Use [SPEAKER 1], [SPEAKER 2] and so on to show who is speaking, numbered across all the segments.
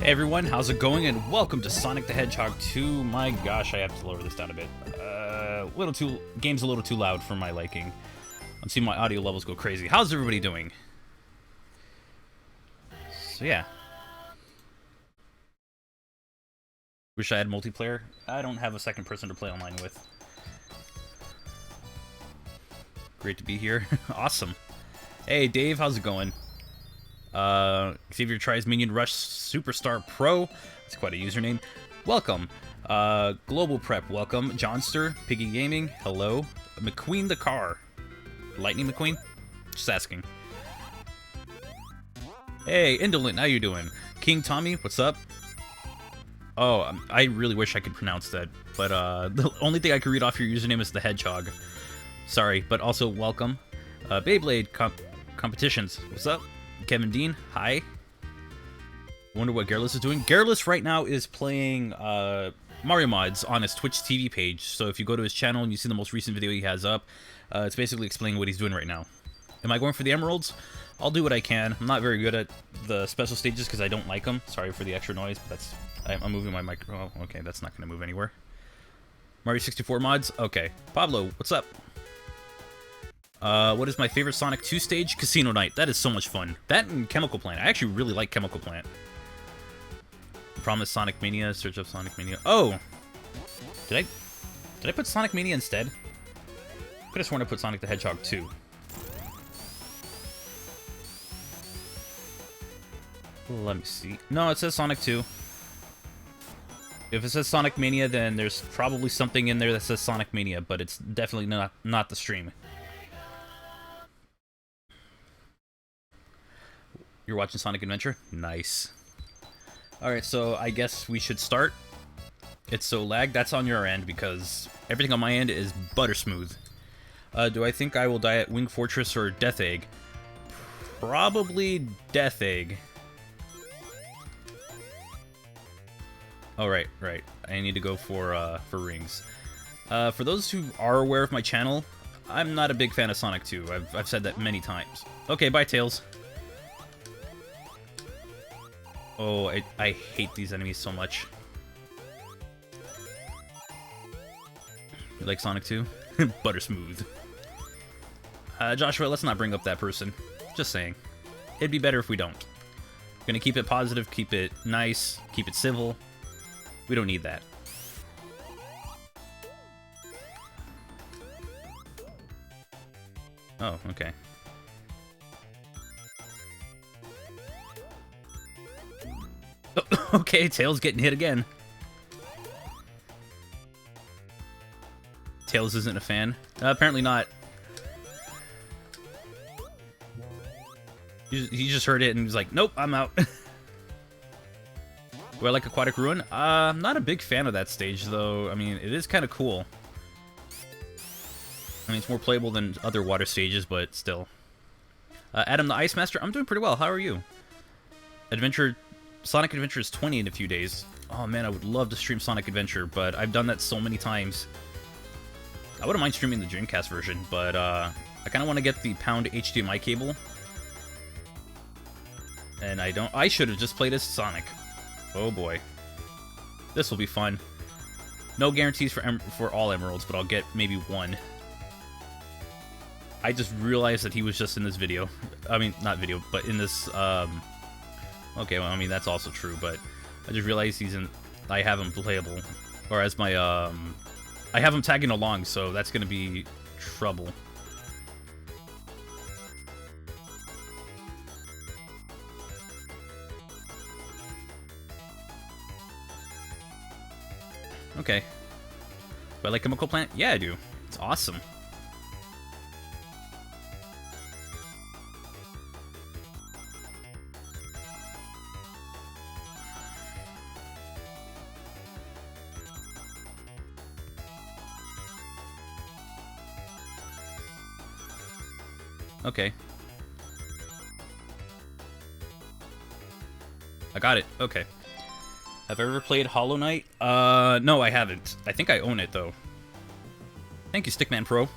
[SPEAKER 1] Hey everyone, how's it going? And welcome to Sonic the Hedgehog 2. My gosh, I have to lower this down a bit. Game's a little too loud for my liking. I'm seeing my audio levels go crazy. How's everybody doing? So yeah. Wish I had multiplayer. I don't have a second person to play online with. Great to be here. Awesome. Hey Dave, how's it going? Xavier tries Minion Rush Superstar Pro. That's quite a username. Welcome. Global Prep, welcome. Johnster, Piggy Gaming, hello. McQueen the Car. Lightning McQueen? Just asking. Hey, Indolent, how you doing? King Tommy, what's up? Oh, I really wish I could pronounce that, but the only thing I could read off your username is the Hedgehog. Sorry, but also welcome. Beyblade Competitions, what's up? Kevin Dean, hi. Wonder what Garrulous is doing. Garrulous right now is playing Mario mods on his Twitch TV page. So if you go to his channel and you see the most recent video he has up, it's basically explaining what he's doing right now. Am I going for the emeralds? I'll do what I can. I'm not very good at the special stages because I don't like them. Sorry for the extra noise, but that's... I'm moving my mic... Oh, okay, that's not going to move anywhere. Mario 64 mods? Okay. Pablo, what's up? What is my favorite Sonic 2 stage? Casino Night. That is so much fun. That and Chemical Plant. I actually really like Chemical Plant. Promise Sonic Mania. Search up Sonic Mania. Oh! Did I put Sonic Mania instead? I could have sworn I put Sonic the Hedgehog 2. Let me see. No, it says Sonic 2. If it says Sonic Mania, then there's probably something in there that says Sonic Mania, but it's definitely not the stream. You're watching Sonic Adventure? Nice. Alright, so I guess we should start. It's so lagged. That's on your end because everything on my end is butter smooth. Do I think I will die at Wing Fortress or Death Egg? Probably Death Egg. Oh, right. I need to go for rings. For those who are aware of my channel, I'm not a big fan of Sonic 2. I've said that many times. Okay, bye, Tails. Oh, I hate these enemies so much. You like Sonic 2? Butter smooth. Joshua, let's not bring up that person. Just saying. It'd be better if we don't. We're gonna keep it positive, keep it nice, keep it civil. We don't need that. Oh, okay. Okay, Tails getting hit again. Tails isn't a fan. Apparently not. He just heard it and was like, nope, I'm out. Do I like Aquatic Ruin? I'm not a big fan of that stage, though. I mean, it is kind of cool. I mean, it's more playable than other water stages, but still. Adam the Ice Master, I'm doing pretty well. How are you? Sonic Adventure is 20 in a few days. Oh man, I would love to stream Sonic Adventure, but I've done that so many times. I wouldn't mind streaming the Dreamcast version, but I kind of want to get the pound HDMI cable. And I should have just played as Sonic. Oh boy. This will be fun. No guarantees for all emeralds, but I'll get maybe one. I just realized that he was just in this video. I mean, not video, but in this, okay, well, I mean, that's also true, but I just realized I have him playable. Or as my, I have him tagging along, so that's gonna be trouble. Okay. Do I like Chemical Plant? Yeah, I do. It's awesome. Okay. I got it. Okay. Have I ever played Hollow Knight? No, I haven't. I think I own it, though. Thank you, Stickman Pro.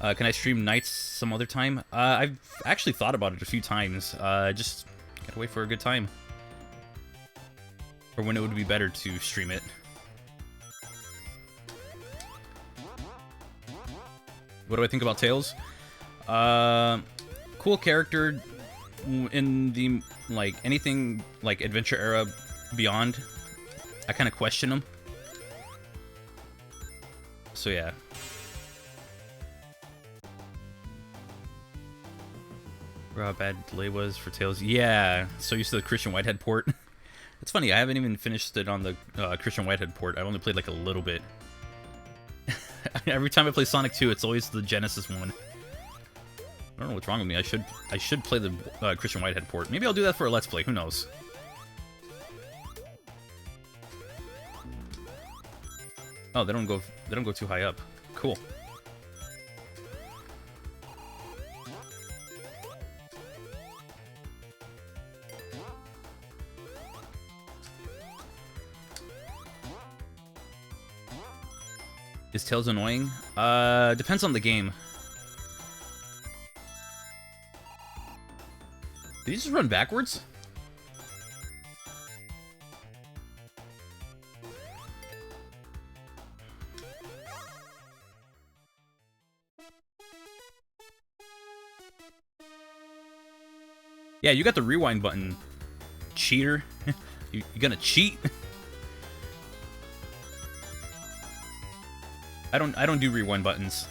[SPEAKER 1] Can I stream nights some other time? I've actually thought about it a few times. Just gotta wait for a good time. Or when it would be better to stream it. What do I think about Tails? Cool character in the, like, anything, like, adventure era beyond. I kind of question him. So, yeah. How bad delay was for Tails. Yeah, so used to the Christian Whitehead port. It's funny, I haven't even finished it on the Christian Whitehead port. I only played like a little bit. Every time I play Sonic 2, it's always the Genesis one. I don't know what's wrong with me. I should play the Christian Whitehead port. Maybe I'll do that for a Let's Play. Who knows? Oh, they don't go too high up. Cool. Is Tails annoying? Depends on the game. Did he just run backwards? Yeah, you got the rewind button, cheater. You gonna cheat? I don't do rewind buttons.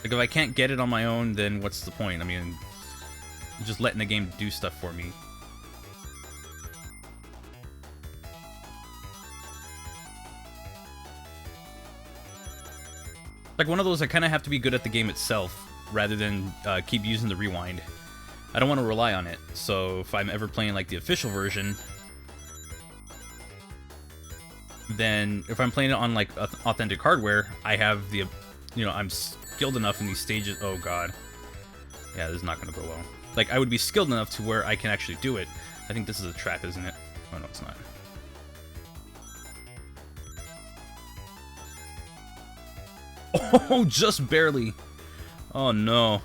[SPEAKER 1] Like, if I can't get it on my own, then what's the point? I mean, just letting the game do stuff for me. Like, one of those, I kind of have to be good at the game itself, rather than keep using the rewind. I don't want to rely on it, so if I'm ever playing, like, the official version, then if I'm playing it on, like, authentic hardware, I have the, you know, I'm skilled enough in these stages. Oh, God. Yeah, this is not going to go well. Like, I would be skilled enough to where I can actually do it. I think this is a trap, isn't it? Oh, no, it's not. Oh, just barely. Oh, no.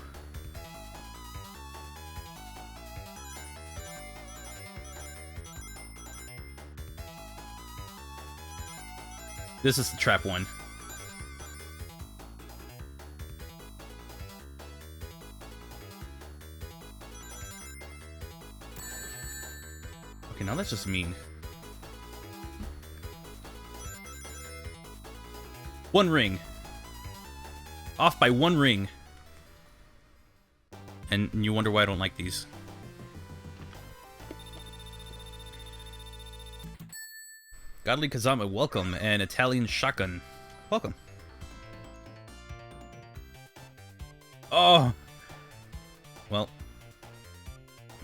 [SPEAKER 1] This is the trap one. Okay, now that's just mean. One ring. Off by one ring. And you wonder why I don't like these. Godly Kazama, welcome, and Italian Shotgun, welcome. Oh! Well.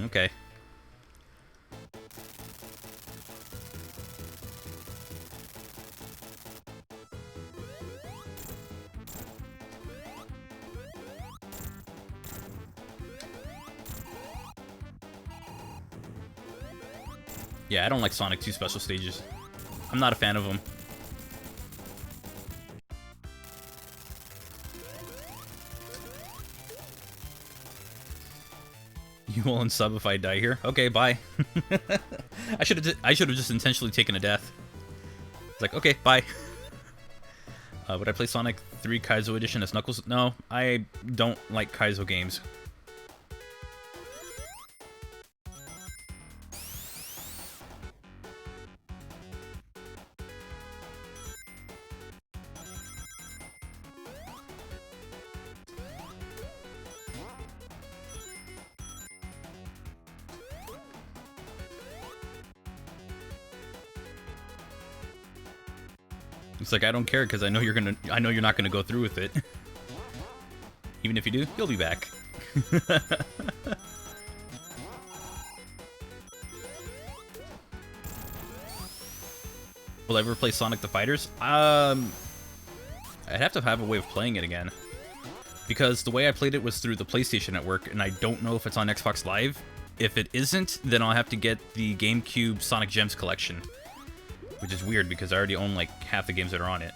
[SPEAKER 1] Okay. Yeah, I don't like Sonic 2 special stages. I'm not a fan of them. You will unsub if I die here. Okay, bye. I should have just intentionally taken a death. It's like, okay, bye. Would I play Sonic 3 Kaizo Edition as Knuckles? No, I don't like Kaizo games. It's like, I don't care because I know you're not gonna go through with it. Even if you do, you'll be back. Will I ever play Sonic the Fighters? I'd have to have a way of playing it again. Because the way I played it was through the PlayStation Network, and I don't know if it's on Xbox Live. If it isn't, then I'll have to get the GameCube Sonic Gems collection. Which is weird because I already own like half the games that are on it.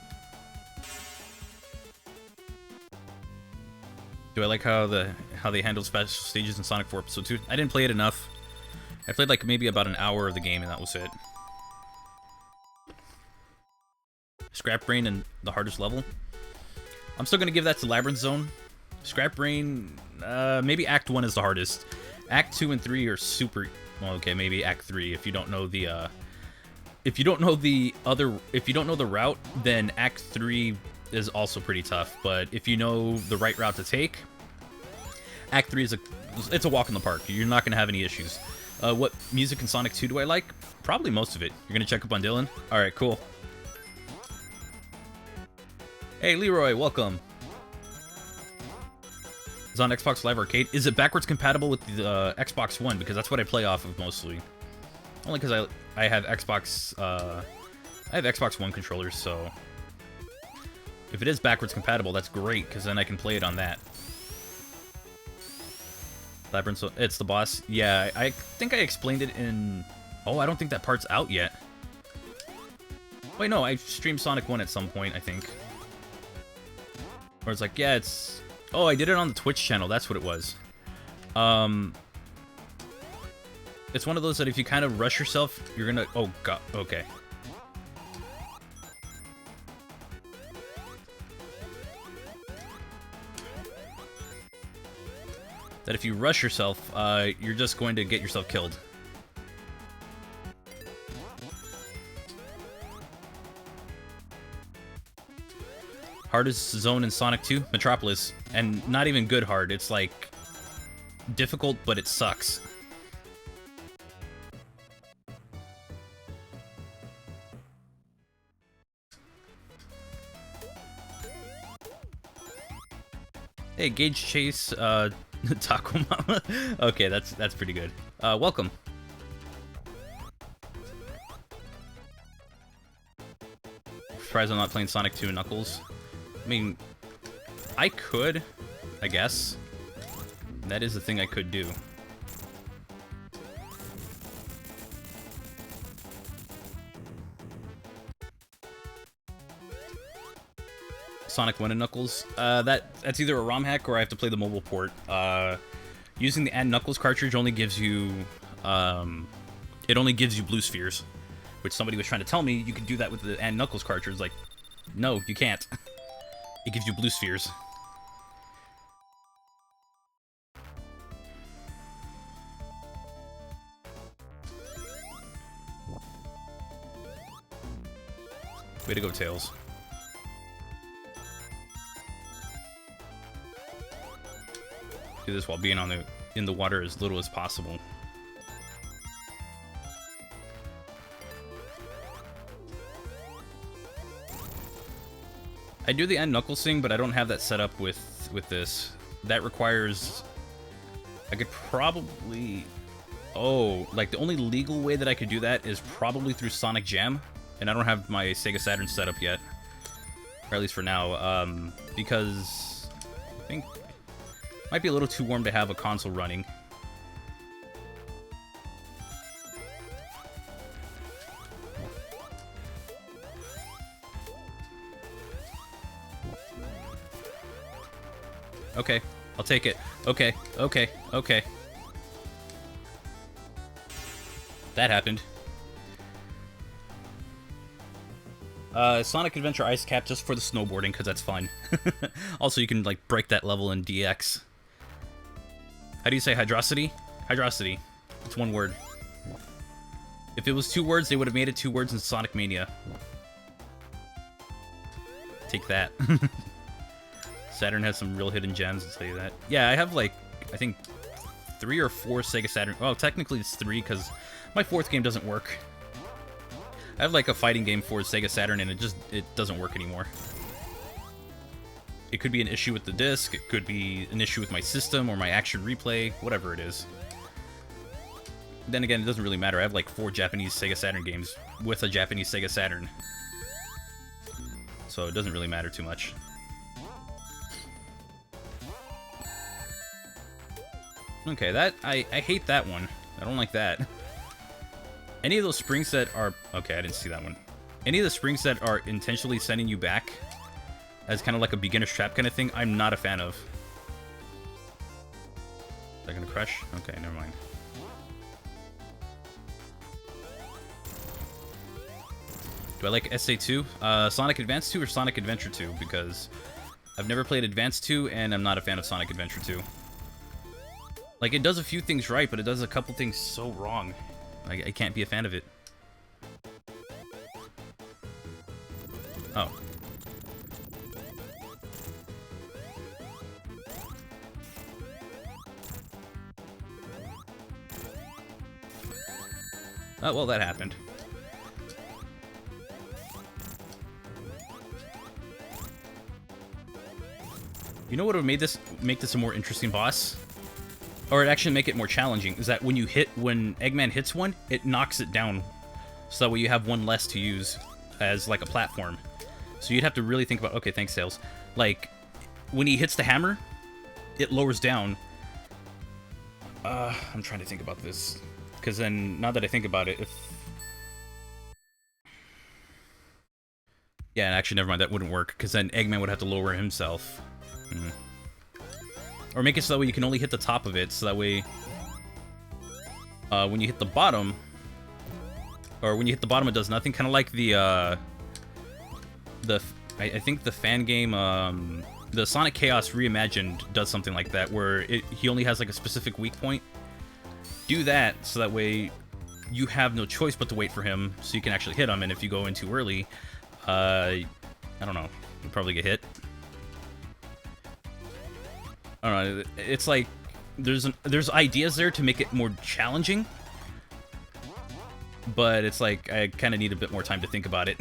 [SPEAKER 1] Do I like how they handled special stages in Sonic 4 Episode 2? I didn't play it enough. I played like maybe about an hour of the game and that was it. Scrap Brain and the hardest level. I'm still gonna give that to Labyrinth Zone. Scrap Brain, maybe Act 1 is the hardest. Act 2 and 3 are super. Well, okay, maybe Act 3 if you don't know the if you don't know the route, then Act 3 is also pretty tough. But if you know the right route to take, Act 3 is it's a walk in the park. You're not gonna have any issues. What music in Sonic 2 do I like? Probably most of it. You're gonna check up on Dylan? Alright, cool. Hey, Leroy, welcome. It's on Xbox Live Arcade. Is it backwards compatible with the Xbox One? Because that's what I play off of mostly. Only because I have Xbox One controllers, so if it is backwards compatible, that's great, because then I can play it on that. Labyrinth, it's the boss. Yeah, I think I explained it in... Oh, I don't think that part's out yet. Wait, no, I streamed Sonic 1 at some point, I think. Where it's like, yeah, it's... Oh, I did it on the Twitch channel, that's what it was. It's one of those that if you kind of rush yourself, you're gonna... Oh, God, okay. That if you rush yourself, you're just going to get yourself killed. Hardest zone in Sonic 2? Metropolis. And not even good hard. It's like difficult, but it sucks. Hey, Gauge Chase, Taco Mama. Okay, that's pretty good. Welcome. Surprised I'm not playing Sonic 2 and Knuckles. I mean, I could, I guess. That is the thing I could do. Sonic 1 and Knuckles. That's either a ROM hack or I have to play the mobile port. Using the Add Knuckles cartridge only gives you, it only gives you blue spheres, which somebody was trying to tell me you could do that with the Add Knuckles cartridge. Like, no, you can't. It gives you blue spheres. Way to go, Tails. Do this while being in the water as little as possible. I do the End Knuckles thing, but I don't have that set up with this. That requires... I could probably... Oh, like the only legal way that I could do that is probably through Sonic Jam, and I don't have my Sega Saturn set up yet. Or at least for now, because I think it might be a little too warm to have a console running. Okay, I'll take it. Okay, okay, okay. That happened. Sonic Adventure Ice Cap just for the snowboarding, because that's fun. Also, you can, like, break that level in DX. How do you say hydrosity? Hydrosity. It's one word. If it was two words, they would have made it two words in Sonic Mania. Take that. Saturn has some real hidden gems, I'll tell you that. Yeah, I have, like, I think 3 or 4 Sega Saturn... Well, technically it's 3, because my 4th game doesn't work. I have, like, a fighting game for Sega Saturn, and it doesn't work anymore. It could be an issue with the disc, it could be an issue with my system, or my action replay, whatever it is. Then again, it doesn't really matter. I have, like, 4 Japanese Sega Saturn games with a Japanese Sega Saturn. So it doesn't really matter too much. Okay, that... I hate that one. I don't like that. Any of those springs that are... Okay, I didn't see that one. Any of the springs that are intentionally sending you back as kind of like a beginner's trap kind of thing, I'm not a fan of. Is that gonna crush? Okay, never mind. Do I like SA2? Sonic Advance 2 or Sonic Adventure 2? Because I've never played Advance 2, and I'm not a fan of Sonic Adventure 2. Like, it does a few things right, but it does a couple things so wrong. I can't be a fan of it. Oh. Oh, well, that happened. You know what would make this a more interesting boss? Or it actually make it more challenging, is that when Eggman hits one, it knocks it down. So that way you have one less to use as like a platform. So you'd have to really think about, okay, thanks, Tails. Like, when he hits the hammer, it lowers down. I'm trying to think about this. Because then, now that I think about it, if... Yeah, actually, never mind, that wouldn't work. Because then Eggman would have to lower himself. Or make it so that way you can only hit the top of it, so that way... when you hit the bottom... Or when you hit the bottom, it does nothing. Kind of like the, I think the fan game, the Sonic Chaos Reimagined does something like that, where he only has like a specific weak point. Do that, so that way you have no choice but to wait for him, so you can actually hit him, and if you go in too early, I don't know, you'll probably get hit. I don't know, it's like, there's ideas there to make it more challenging, but it's like, I kind of need a bit more time to think about it.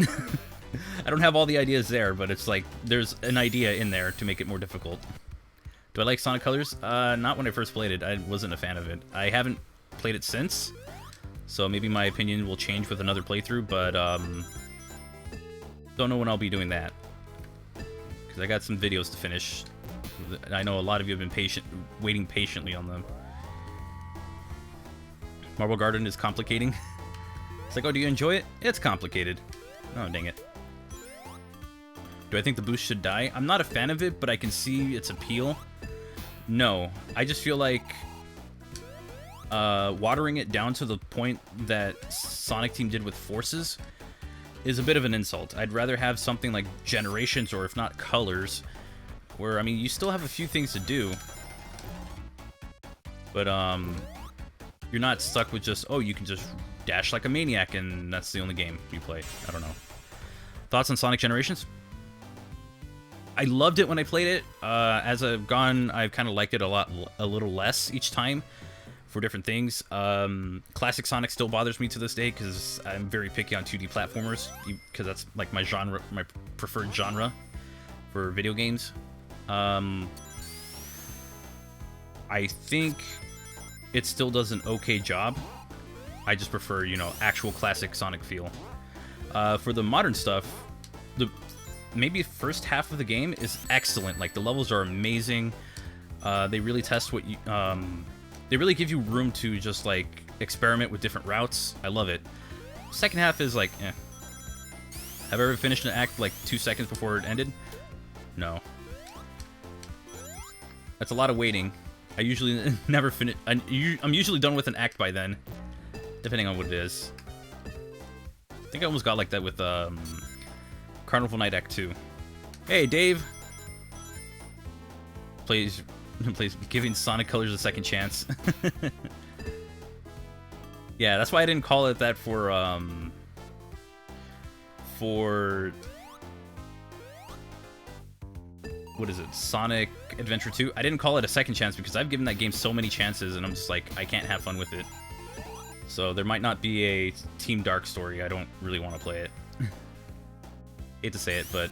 [SPEAKER 1] I don't have all the ideas there, but it's like, there's an idea in there to make it more difficult. Do I like Sonic Colors? Not when I first played it. I wasn't a fan of it. I haven't played it since, so maybe my opinion will change with another playthrough, but don't know when I'll be doing that, because I got some videos to finish. I know a lot of you have been waiting patiently on them. Marble Garden is complicating. It's like, oh, do you enjoy it? It's complicated. Oh, dang it. Do I think the boost should die? I'm not a fan of it, but I can see its appeal. No. I just feel like watering it down to the point that Sonic Team did with Forces is a bit of an insult. I'd rather have something like Generations, or if not Colors, where, I mean, you still have a few things to do, but you're not stuck with just, oh, you can just dash like a maniac and that's the only game you play. I don't know. Thoughts on Sonic Generations? I loved it when I played it. As I've gone, I've kind of liked it a little less each time for different things. Classic Sonic still bothers me to this day because I'm very picky on 2D platformers, because that's like my genre, my preferred genre for video games. I think it still does an okay job. I just prefer, you know, actual classic Sonic feel. For the modern stuff, maybe first half of the game is excellent. Like, the levels are amazing. They really test what you... they really give you room to just, like, experiment with different routes. I love it. Second half is, like, eh. Have I ever finished an act, like, 2 seconds before it ended? No. That's a lot of waiting. I usually never finish... I'm usually done with an act by then, depending on what it is. I think I almost got like that with Carnival Night Act 2. Hey, Dave! Plays giving Sonic Colors a second chance. Yeah, that's why I didn't call it that for what is it? Sonic Adventure 2? I didn't call it a second chance because I've given that game so many chances and I'm just like, I can't have fun with it. So there might not be a Team Dark story. I don't really want to play it. Hate to say it, but,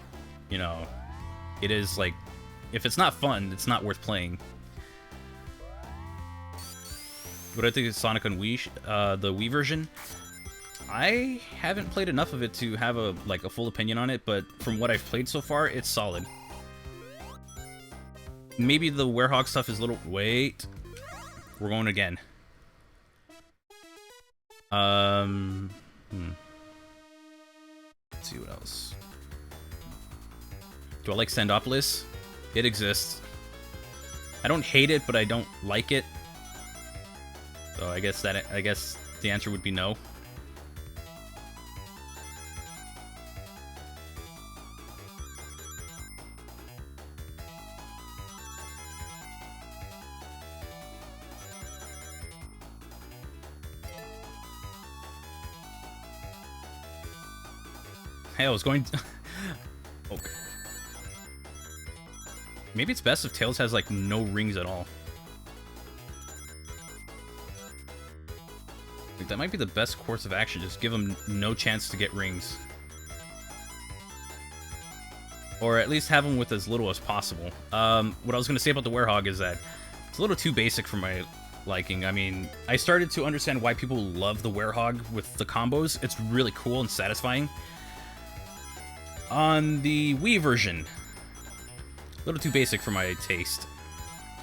[SPEAKER 1] you know, it is like, if it's not fun, it's not worth playing. What I think of Sonic on Wii, the Wii version, I haven't played enough of it to have a full opinion on it, but from what I've played so far, it's solid. Maybe the Werehog stuff is a little... Wait. We're going again. Let's see what else. Do I like Sandopolis? It exists. I don't hate it, but I don't like it. So I guess the answer would be no. Hey, I was going to... Okay. Maybe it's best if Tails has, like, no rings at all. Like, that might be the best course of action. Just give him no chance to get rings. Or at least have him with as little as possible. What I was going to say about the Werehog is that it's a little too basic for my liking. I mean, I started to understand why people love the Werehog with the combos. It's really cool and satisfying. On the Wii version, a little too basic for my taste.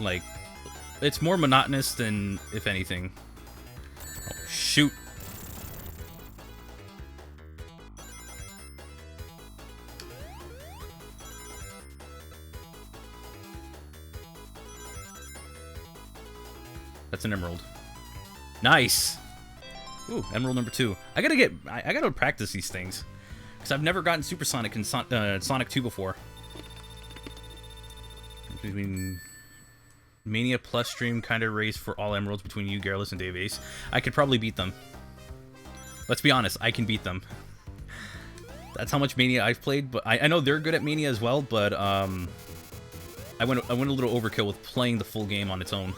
[SPEAKER 1] Like, it's more monotonous than, if anything. Oh, shoot. That's an emerald. Nice! Ooh, emerald number 2. I gotta practice these things. Because I've never gotten Supersonic in Sonic 2 before. Between Mania Plus stream kind of race for all emeralds between you, Garrulous, and DaveAce. I could probably beat them. Let's be honest, I can beat them. That's how much Mania I've played, but I know they're good at Mania as well, but I went a little overkill with playing the full game on its own.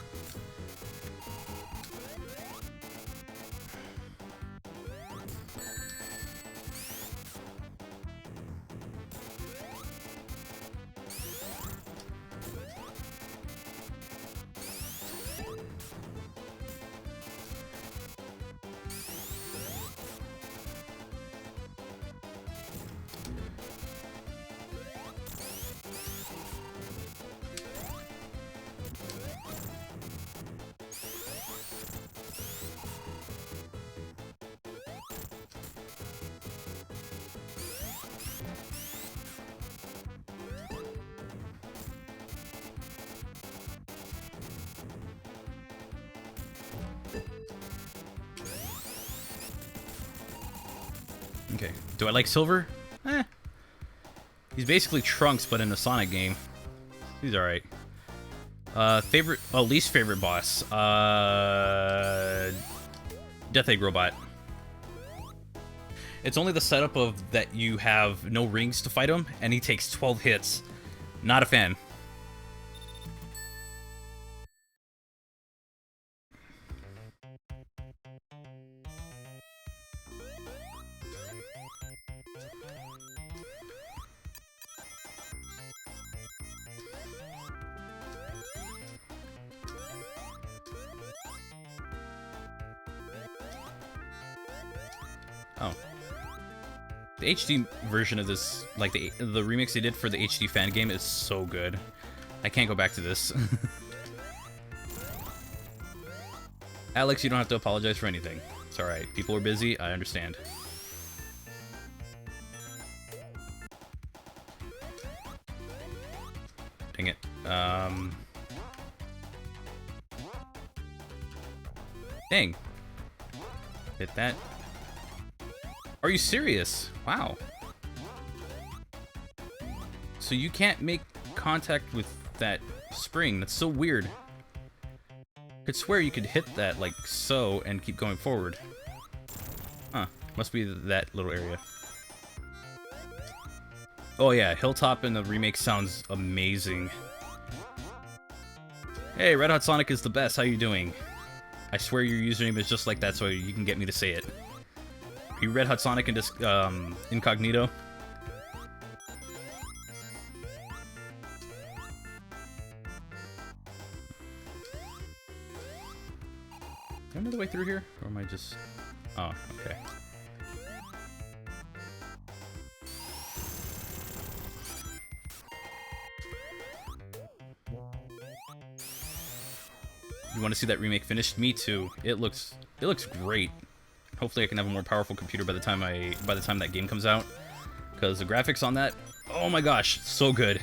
[SPEAKER 1] Okay. Do I like Silver? Eh. He's basically Trunks, but in a Sonic game. He's alright. Least favorite boss. Death Egg Robot. It's only the setup of that you have no rings to fight him, and he takes 12 hits. Not a fan. Oh. The HD version of this, like the remix they did for the HD fan game is so good. I can't go back to this. Alex, you don't have to apologize for anything. It's alright. People are busy. I understand. Dang it. Dang. Hit that. Are you serious? Wow. So you can't make contact with that spring. That's so weird. I could swear you could hit that like so and keep going forward. Huh. Must be that little area. Oh yeah, Hilltop in the remake sounds amazing. Hey, Red Hot Sonic is the best. How you doing? I swear your username is just like that so you can get me to say it. You Red Hot Sonic and Incognito? Do I have another way through here? Or am I just... Oh, okay. You want to see that remake finished? Me too. It looks great. Hopefully I can have a more powerful computer by the time that game comes out. Because the graphics on that, oh my gosh, so good.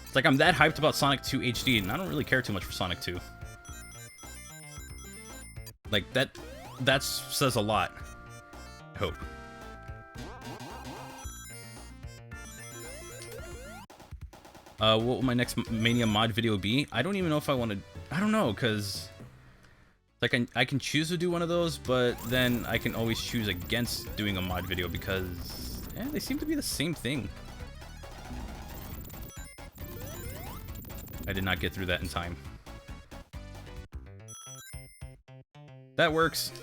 [SPEAKER 1] It's like I'm that hyped about Sonic 2 HD, and I don't really care too much for Sonic 2. Like, that says a lot. I hope. What will my next Mania mod video be? I don't even know if I want to... I don't know, because... Like, I can choose to do one of those, but then I can always choose against doing a mod video because... Yeah, they seem to be the same thing. I did not get through that in time. That works.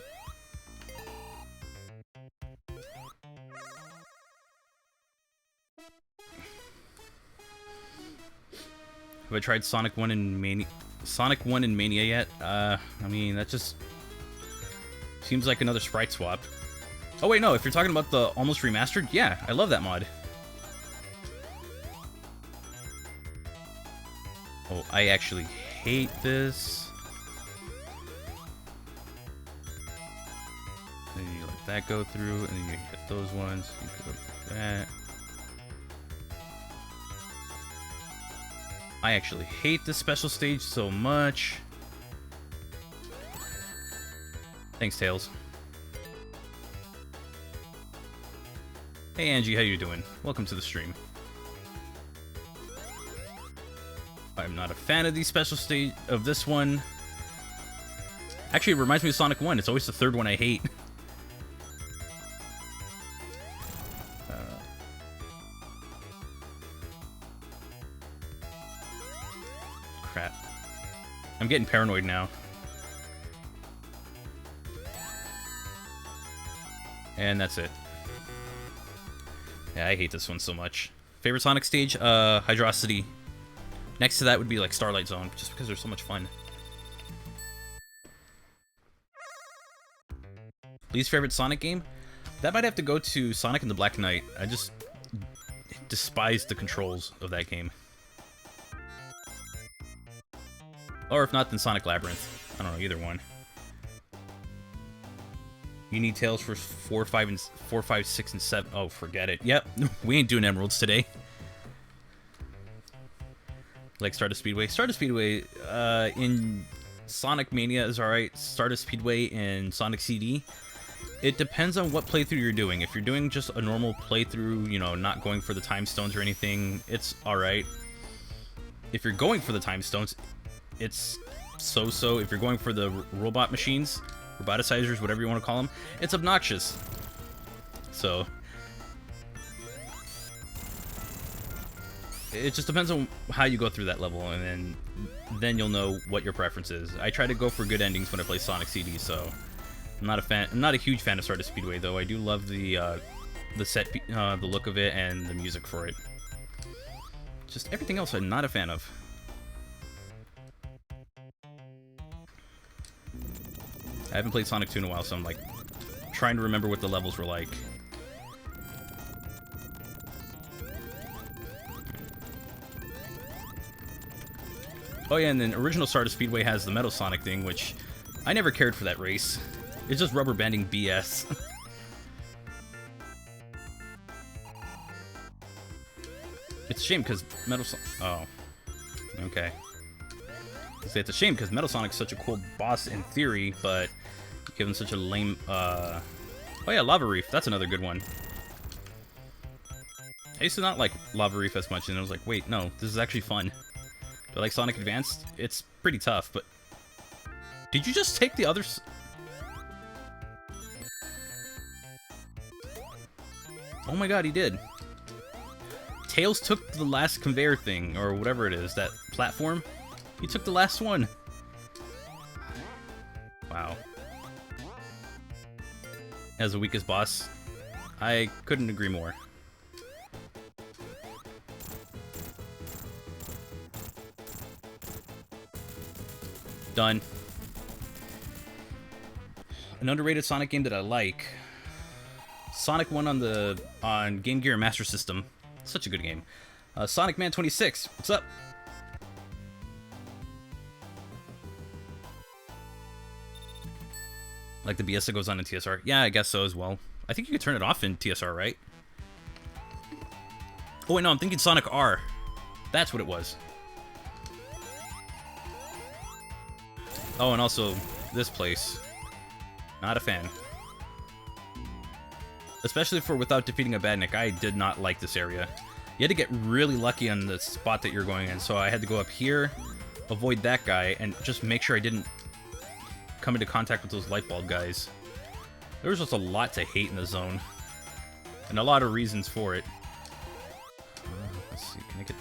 [SPEAKER 1] Have I tried Sonic 1 and Mania yet? I mean, that just seems like another sprite swap. Oh wait, no, if you're talking about the almost remastered, yeah, I love that mod. Oh, I actually hate this. Then you let that go through, and then you hit those ones. You go like that. I actually hate this special stage so much. Thanks, Tails. Hey Angie, how you doing? Welcome to the stream. I'm not a fan of the special stage of this one. Actually, it reminds me of Sonic 1. It's always the third one I hate. Crap. I'm getting paranoid now. And that's it. Yeah, I hate this one so much. Favorite Sonic stage? Hydrocity. Next to that would be like Starlight Zone, just because they're so much fun. Least favorite Sonic game? That might have to go to Sonic and the Black Knight. I just despise the controls of that game. Or if not, then Sonic Labyrinth. I don't know, either one. You need Tails for 4, 5, 6, and 7. Oh, forget it. Yep, we ain't doing Emeralds today. Like Stardust Speedway. Stardust Speedway in Sonic Mania is alright. Stardust Speedway in Sonic CD. It depends on what playthrough you're doing. If you're doing just a normal playthrough, you know, not going for the time stones or anything, it's alright. If you're going for the time stones, it's so-so. If you're going for the robot machines, roboticizers, whatever you want to call them, it's obnoxious. So it just depends on how you go through that level, and then you'll know what your preference is. I try to go for good endings when I play Sonic CD, so I'm not a fan. I'm not a huge fan of Stardust Speedway, though. I do love the the look of it and the music for it. Just everything else I'm not a fan of. I haven't played Sonic 2 in a while, so I'm like trying to remember what the levels were like. Oh yeah, and then original Stardust Speedway has the Metal Sonic thing, which I never cared for that race. It's just rubber banding BS. It's a shame because Metal Sonic... Oh. Okay. It's a shame because Metal Sonic's such a cool boss in theory, but given such a lame... Oh yeah, Lava Reef. That's another good one. I used to not like Lava Reef as much, and I was like, wait, no, this is actually fun. Do I like Sonic Advanced? It's pretty tough, but... Did you just take the others? Oh my god, he did. Tails took the last conveyor thing, or whatever it is, that platform. He took the last one. Wow. As the weakest boss, I couldn't agree more. Done. An underrated Sonic game that I like. Sonic 1 on Game Gear and Master System. Such a good game. Sonic Man 26. What's up? Like the BS that goes on in TSR. Yeah, I guess so as well. I think you could turn it off in TSR, right? Oh wait, no, I'm thinking Sonic R. That's what it was. Oh, and also this place. Not a fan. Especially for without defeating a Badnik, I did not like this area. You had to get really lucky on the spot that you're going in, so I had to go up here, avoid that guy, and just make sure I didn't come into contact with those light bulb guys. There was just a lot to hate in the zone. and a lot of reasons for it. Let's see, can I get...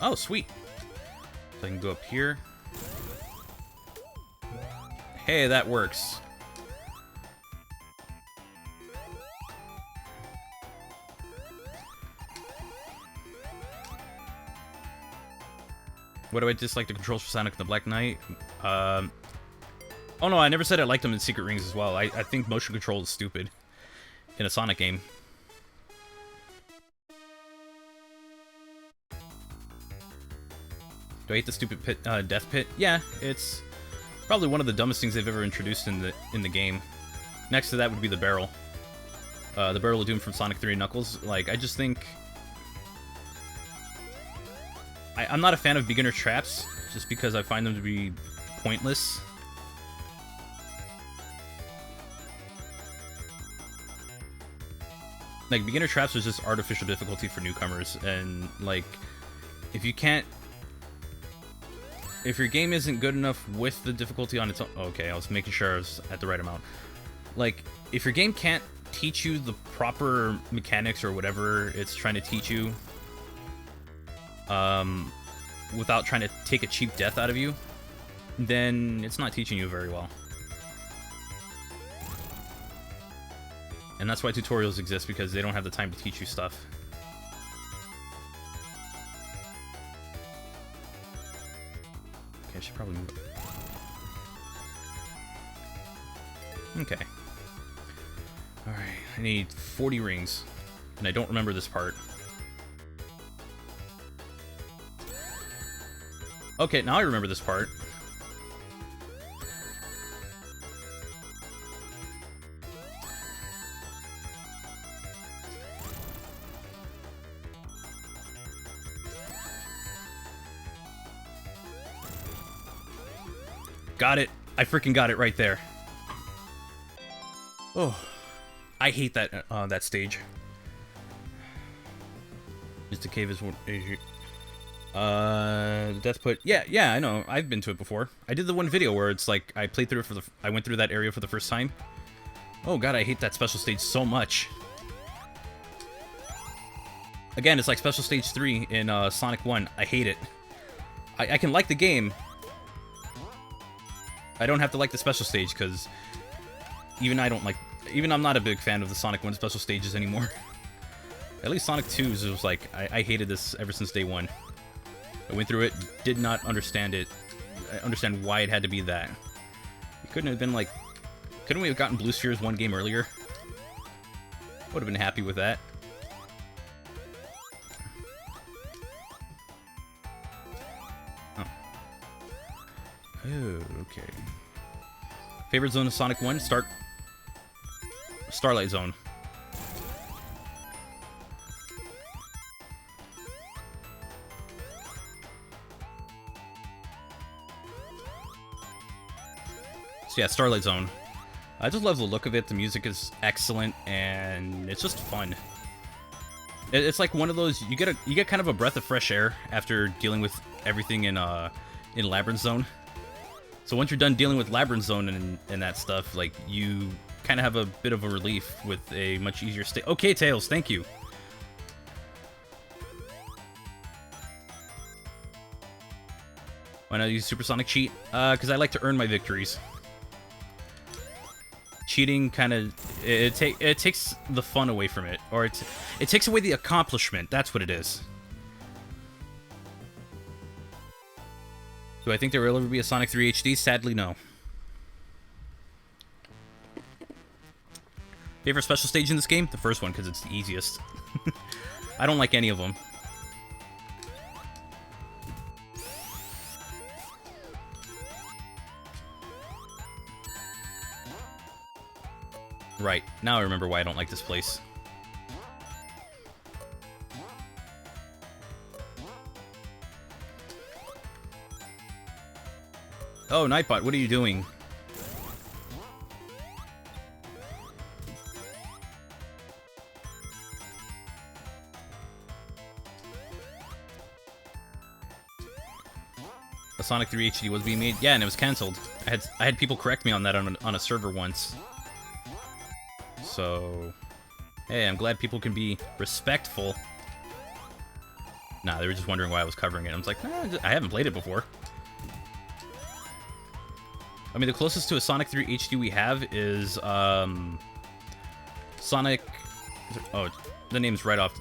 [SPEAKER 1] Oh, sweet. So I can go up here. Hey, that works. What do I dislike the controls for Sonic the Black Knight? Oh no, I never said I liked them in Secret Rings as well. I think motion control is stupid in a Sonic game. Do I hate the stupid pit, death pit? Yeah, it's probably one of the dumbest things they've ever introduced in the game. Next to that would be the barrel. The barrel of doom from Sonic 3 and Knuckles. Like, I just think... I'm not a fan of beginner traps, just because I find them to be pointless. Like, beginner traps is just artificial difficulty for newcomers, and, like, if you can't... If your game isn't good enough with the difficulty on its own... Okay, I was making sure I was at the right amount. Like, if your game can't teach you the proper mechanics or whatever it's trying to teach you, without trying to take a cheap death out of you, then it's not teaching you very well. And that's why tutorials exist, because they don't have the time to teach you stuff. Okay, I should probably move it. Okay. Alright, I need 40 rings, and I don't remember this part. Okay, now I remember this part. Got it. I freaking got it right there. Oh, I hate that that stage. Just the cave is one. Death Pit. Yeah, I know. I've been to it before. I did the one video where it's like I played through it I went through that area for the first time. Oh god, I hate that special stage so much. Again, it's like Special Stage 3 in Sonic 1. I hate it. I can like the game. I don't have to like the special stage, because even I'm not a big fan of the Sonic 1 special stages anymore. At least Sonic 2's was like, I hated this ever since day one. I went through it, did not understand it. I understand why it had to be that. It couldn't have been like... Couldn't we have gotten Blue Spheres one game earlier? Would have been happy with that. Oh. Oh, okay. Favorite zone of Sonic 1? Starlight Zone. So yeah, Starlight Zone. I just love the look of it. The music is excellent, and it's just fun. It's like one of those you get kind of a breath of fresh air after dealing with everything in Labyrinth Zone. So once you're done dealing with Labyrinth Zone and that stuff, like, you kind of have a bit of a relief with a much easier state. Okay, Tails, thank you. Why not use Supersonic Cheat? Because I like to earn my victories. Cheating kind of it takes the fun away from it, or it takes away the accomplishment. That's what it is. Do I think there will ever be a Sonic 3 HD? Sadly, no. Favorite special stage in this game? The first one, because it's the easiest. I don't like any of them. Right, now I remember why I don't like this place. Oh, Nightbot, what are you doing? A Sonic 3 HD was being made? Yeah, and it was cancelled. I had people correct me on that on a server once. So Hey, I'm glad people can be respectful. Nah, they were just wondering why I was covering it. I was like, nah, I haven't played it before. I mean, the closest to a Sonic 3 HD we have is, Sonic... Oh, the name's right off...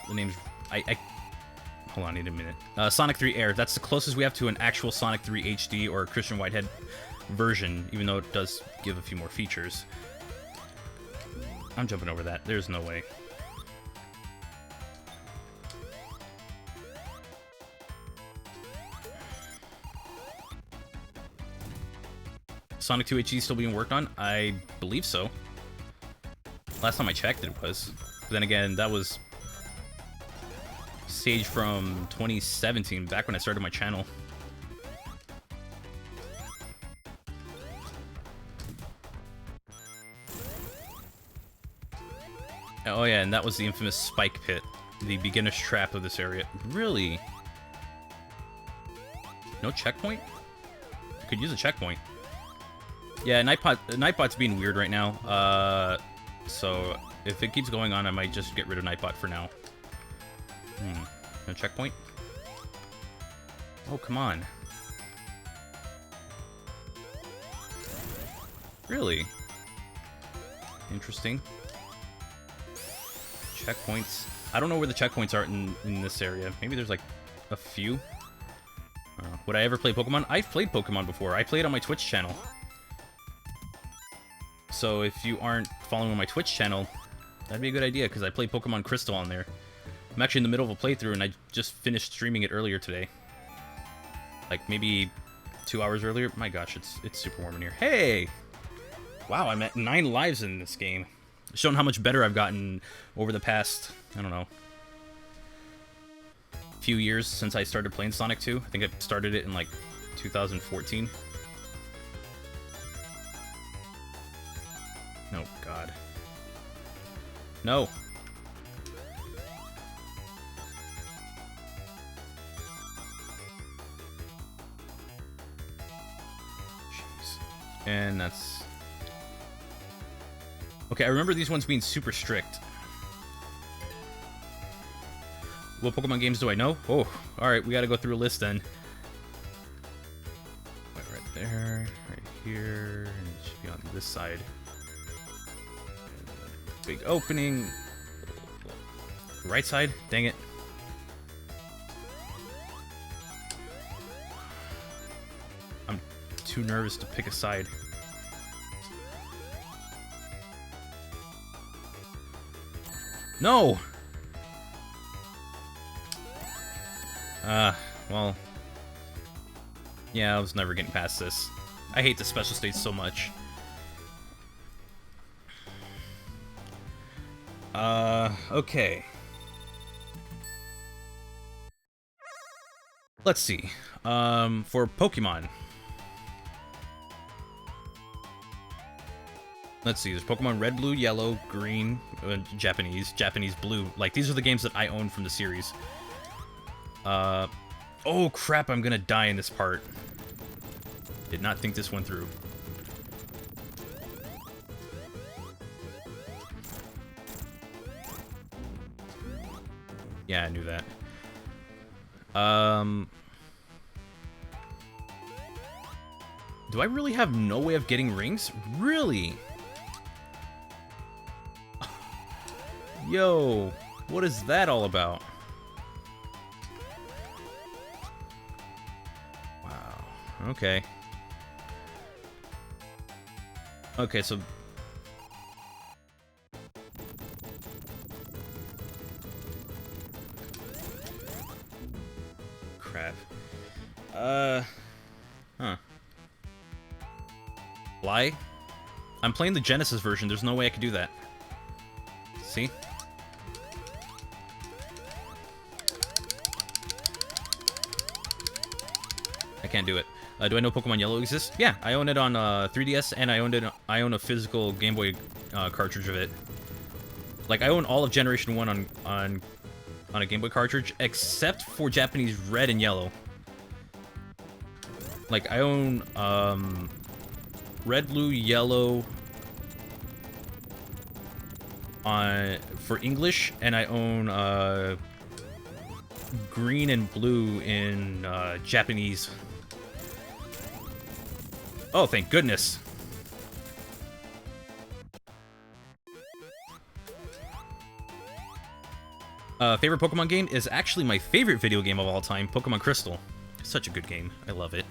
[SPEAKER 1] The name's... Hold on, I need a minute. Sonic 3 Air. That's the closest we have to an actual Sonic 3 HD or Christian Whitehead version, even though it does give a few more features. I'm jumping over that. There's no way. Sonic 2 HD still being worked on? I believe so. Last time I checked, it was. But then again, that was stage from 2017, back when I started my channel. Oh yeah, and that was the infamous spike pit, the beginner's trap of this area. Really? No checkpoint? I could use a checkpoint. Yeah, Nightbot's being weird right now. So if it keeps going on, I might just get rid of Nightbot for now. No checkpoint? Oh, come on. Really? Interesting. Checkpoints. I don't know where the checkpoints are in this area. Maybe there's like a few. Would I ever play Pokemon? I've played Pokemon before. I played on my Twitch channel. So if you aren't following my Twitch channel, that'd be a good idea, because I play Pokemon Crystal on there. I'm actually in the middle of a playthrough, and I just finished streaming it earlier today. Like, maybe 2 hours earlier. My gosh, it's super warm in here. Hey! Wow, I'm at 9 lives in this game. Showing how much better I've gotten over the past, I don't know, few years since I started playing Sonic 2. I think I started it in, like, 2014. No, God. No! And that's... Okay, I remember these ones being super strict. What Pokemon games do I know? Oh, alright, we gotta go through a list then. Right there, right here, and it should be on this side. Big opening. Right side? Dang it. I'm too nervous to pick a side. No! Well... Yeah, I was never getting past this. I hate the special stage so much. Okay. Let's see. For Pokemon. Let's see, there's Pokemon Red, Blue, Yellow, Green, Japanese Blue. Like, these are the games that I own from the series. Oh crap, I'm gonna die in this part. Did not think this one through. Yeah, I knew that. Do I really have no way of getting rings? Really? Yo, what is that all about? Wow, okay. Okay, so... Crap. Huh. Fly? I'm playing the Genesis version, there's no way I could do that. See? I can't do it. Do I know Pokemon Yellow exists? Yeah, I own it on 3DS, and I own a physical Game Boy cartridge of it. Like, I own all of Generation 1 on a Game Boy cartridge, except for Japanese Red and Yellow. Like, I own Red, Blue, Yellow, for English, and I own green and blue in Japanese. Oh, thank goodness. Favorite Pokemon game is actually my favorite video game of all time, Pokemon Crystal. Such a good game. I love it.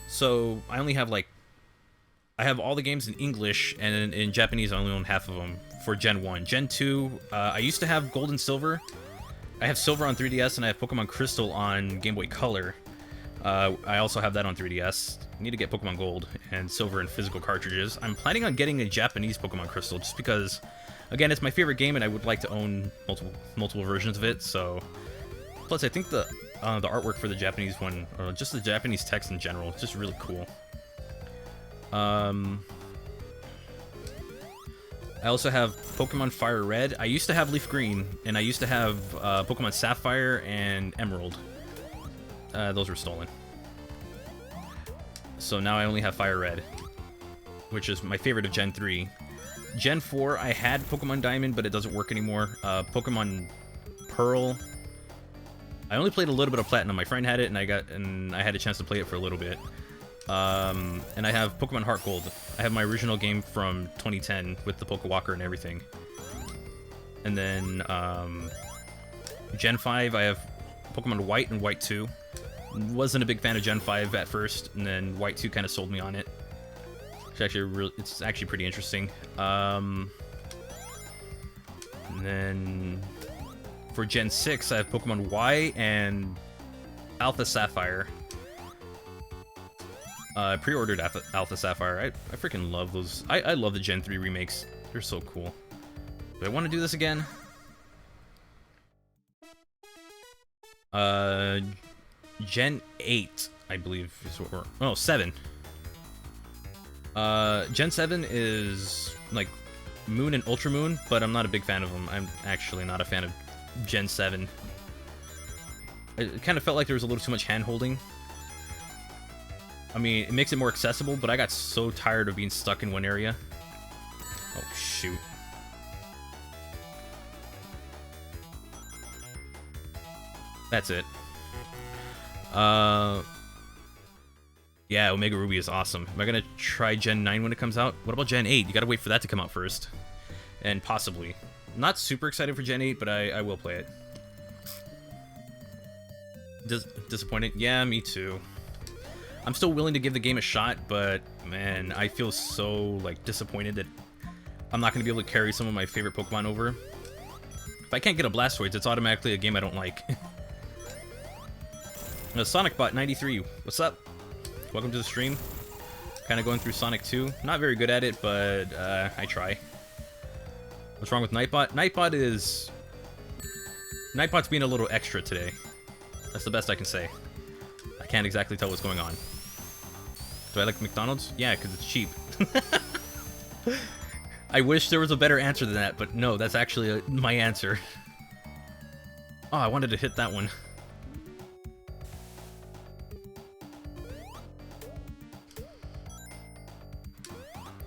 [SPEAKER 1] So I only have like, I have all the games in English, and in Japanese I only own half of them for Gen 1. Gen 2, I used to have Gold and Silver. I have Silver on 3DS, and I have Pokemon Crystal on Game Boy Color. I also have that on 3DS. I need to get Pokemon Gold and Silver in physical cartridges. I'm planning on getting a Japanese Pokemon Crystal just because, again, it's my favorite game, and I would like to own multiple versions of it. So, plus I think the artwork for the Japanese one, or just the Japanese text in general, is just really cool. I also have Pokemon Fire Red. I used to have Leaf Green, and I used to have Pokemon Sapphire and Emerald. Those were stolen. So now I only have Fire Red, which is my favorite of Gen 3. Gen 4, I had Pokemon Diamond, but it doesn't work anymore. Pokemon Pearl, I only played a little bit of Platinum. My friend had it, and I had a chance to play it for a little bit. And I have Pokemon Heart Gold. I have my original game from 2010 with the Pokewalker and everything. And then Gen 5, I have Pokemon White and White 2. Wasn't a big fan of Gen 5 at first, and then White 2 kind of sold me on it. It's actually pretty interesting. And then for Gen 6, I have Pokemon Y and Alpha Sapphire. I pre-ordered Alpha Sapphire. I freaking love those. I love the Gen 3 remakes. They're so cool. Do I want to do this again? Gen 8, I believe, is what we're... Oh, 7. Gen 7 is, like, Moon and Ultra Moon, but I'm not a big fan of them. I'm actually not a fan of Gen 7. It kind of felt like there was a little too much hand-holding. I mean, it makes it more accessible, but I got so tired of being stuck in one area. Oh, shoot. That's it. Yeah, Omega Ruby is awesome. Am I gonna try Gen 9 when it comes out? What about Gen 8? You gotta wait for that to come out first. And possibly. Not super excited for Gen 8, but I will play it. Disappointed? Yeah, me too. I'm still willing to give the game a shot, but man, I feel so like disappointed that I'm not gonna be able to carry some of my favorite Pokemon over. If I can't get a Blastoise, it's automatically a game I don't like. SonicBot 93, what's up? Welcome to the stream. Kind of going through Sonic 2. Not very good at it, but I try. What's wrong with Nightbot? Nightbot's being a little extra today. That's the best I can say. I can't exactly tell what's going on. Do I like McDonald's? Yeah, because it's cheap. I wish there was a better answer than that, but no, that's actually my answer. Oh, I wanted to hit that one.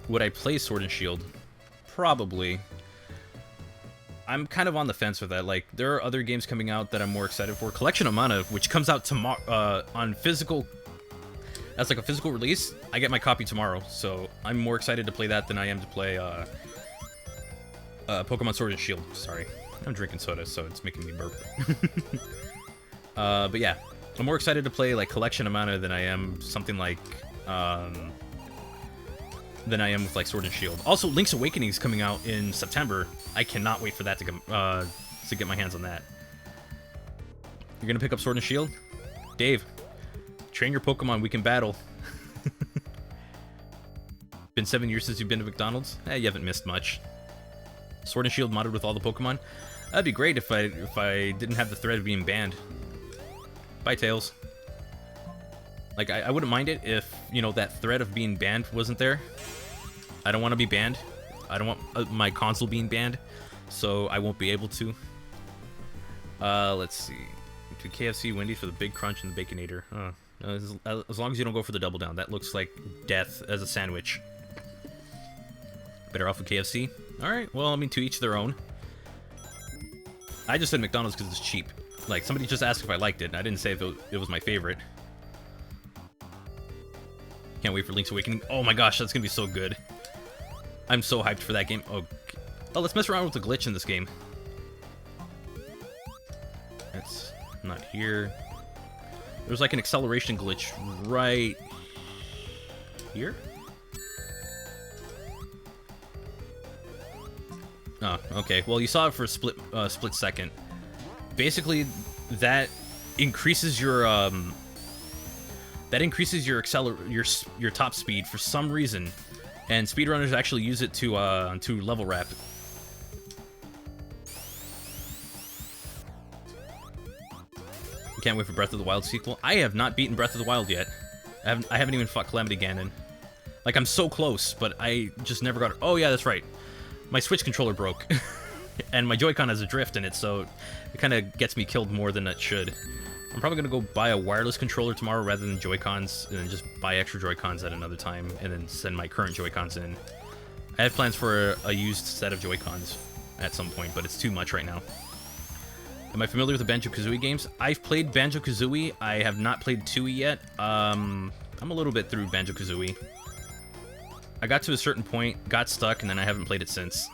[SPEAKER 1] Would I play Sword and Shield? Probably. I'm kind of on the fence with that. Like, there are other games coming out that I'm more excited for. Collection of Mana, which comes out tomorrow on physical. That's like a physical release. I get my copy tomorrow, so I'm more excited to play that than I am to play Pokemon Sword and Shield. Sorry, I'm drinking soda, so it's making me burp. But yeah, I'm more excited to play like Collection of Mana than I am something like than I am with like Sword and Shield. Also, Link's Awakening is coming out in September. I cannot wait for that to come to get my hands on that. You're gonna pick up Sword and Shield, Dave? Train your Pokemon. We can battle. Been 7 years since you've been to McDonald's. You haven't missed much. Sword and Shield modded with all the Pokemon. That'd be great if I didn't have the threat of being banned. Bye, Tails. Like, I wouldn't mind it if, you know, that threat of being banned wasn't there. I don't want to be banned. I don't want my console being banned, so I won't be able to. Let's see. To KFC, Wendy's for the Big Crunch and the Baconator. As long as you don't go for the Double Down. That looks like death as a sandwich. Better off with KFC? Alright, well, I mean, to each their own. I just said McDonald's because it's cheap. Like, somebody just asked if I liked it, and I didn't say if it was my favorite. Can't wait for Link's Awakening. Oh my gosh, that's gonna be so good. I'm so hyped for that game. Oh, let's mess around with the glitch in this game. That's not here. There's like an acceleration glitch right here. Oh, okay. Well, you saw it for a split second. Basically, that increases your your top speed for some reason, and speedrunners actually use it to level wrap. Can't wait for Breath of the Wild sequel. I have not beaten Breath of the Wild yet. I haven't even fought Calamity Ganon. Like, I'm so close, but I just never got it. Oh yeah, that's right. My Switch controller broke, and my Joy-Con has a drift in it, so it kind of gets me killed more than it should. I'm probably gonna go buy a wireless controller tomorrow rather than Joy-Cons, and then just buy extra Joy-Cons at another time, and then send my current Joy-Cons in. I have plans for a used set of Joy-Cons at some point, but it's too much right now. Am I familiar with the Banjo-Kazooie games? I've played Banjo-Kazooie. I have not played Tooie yet. I'm a little bit through Banjo-Kazooie. I got to a certain point, got stuck, and then I haven't played it since.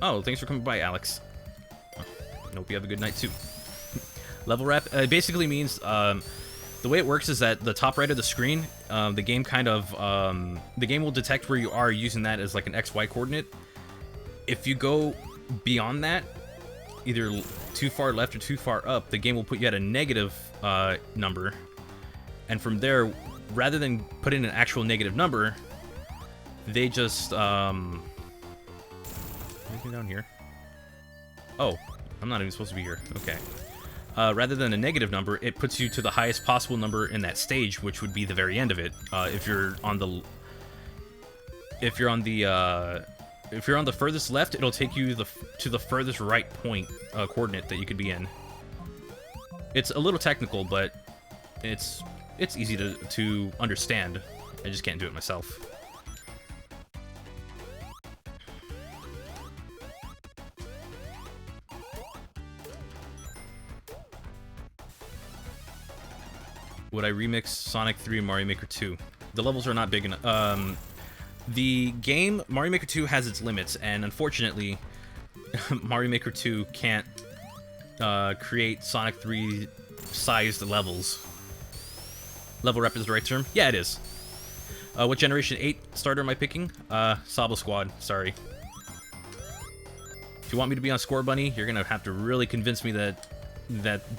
[SPEAKER 1] Oh, thanks for coming by, Alex. I hope you have a good night, too. Level wrap basically means, the way it works is that the top right of the screen, the game will detect where you are using that as like an XY coordinate. If you go beyond that, either too far left or too far up, the game will put you at a negative number. And from there, rather than put in an actual negative number, they just, anything down here? Oh, I'm not even supposed to be here. Okay. Rather than a negative number, it puts you to the highest possible number in that stage, which would be the very end of it. If you're on the furthest left, it'll take you to the furthest right point coordinate that you could be in. It's a little technical, but it's easy to understand. I just can't do it myself. Would I remix Sonic 3 and Mario Maker 2? The levels are not big enough. The game, Mario Maker 2, has its limits, and unfortunately, Mario Maker 2 can't create Sonic 3-sized levels. Level rep is the right term? Yeah, it is. What Generation 8 starter am I picking? Sabo Squad, sorry. If you want me to be on Score Bunny, you're gonna have to really convince me that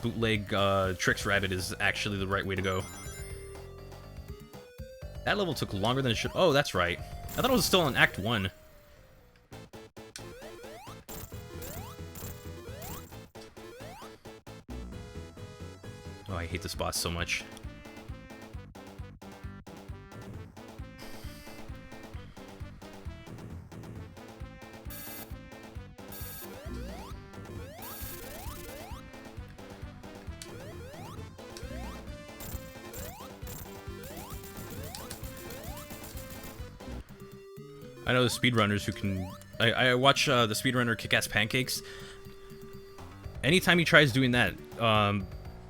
[SPEAKER 1] bootleg Tricks Rabbit is actually the right way to go. That level took longer than it should. Oh, that's right. I thought it was still in Act 1. Oh, I hate this boss so much. I know the speedrunners who can... I watch the speedrunner Kick-Ass Pancakes. Anytime he tries doing that,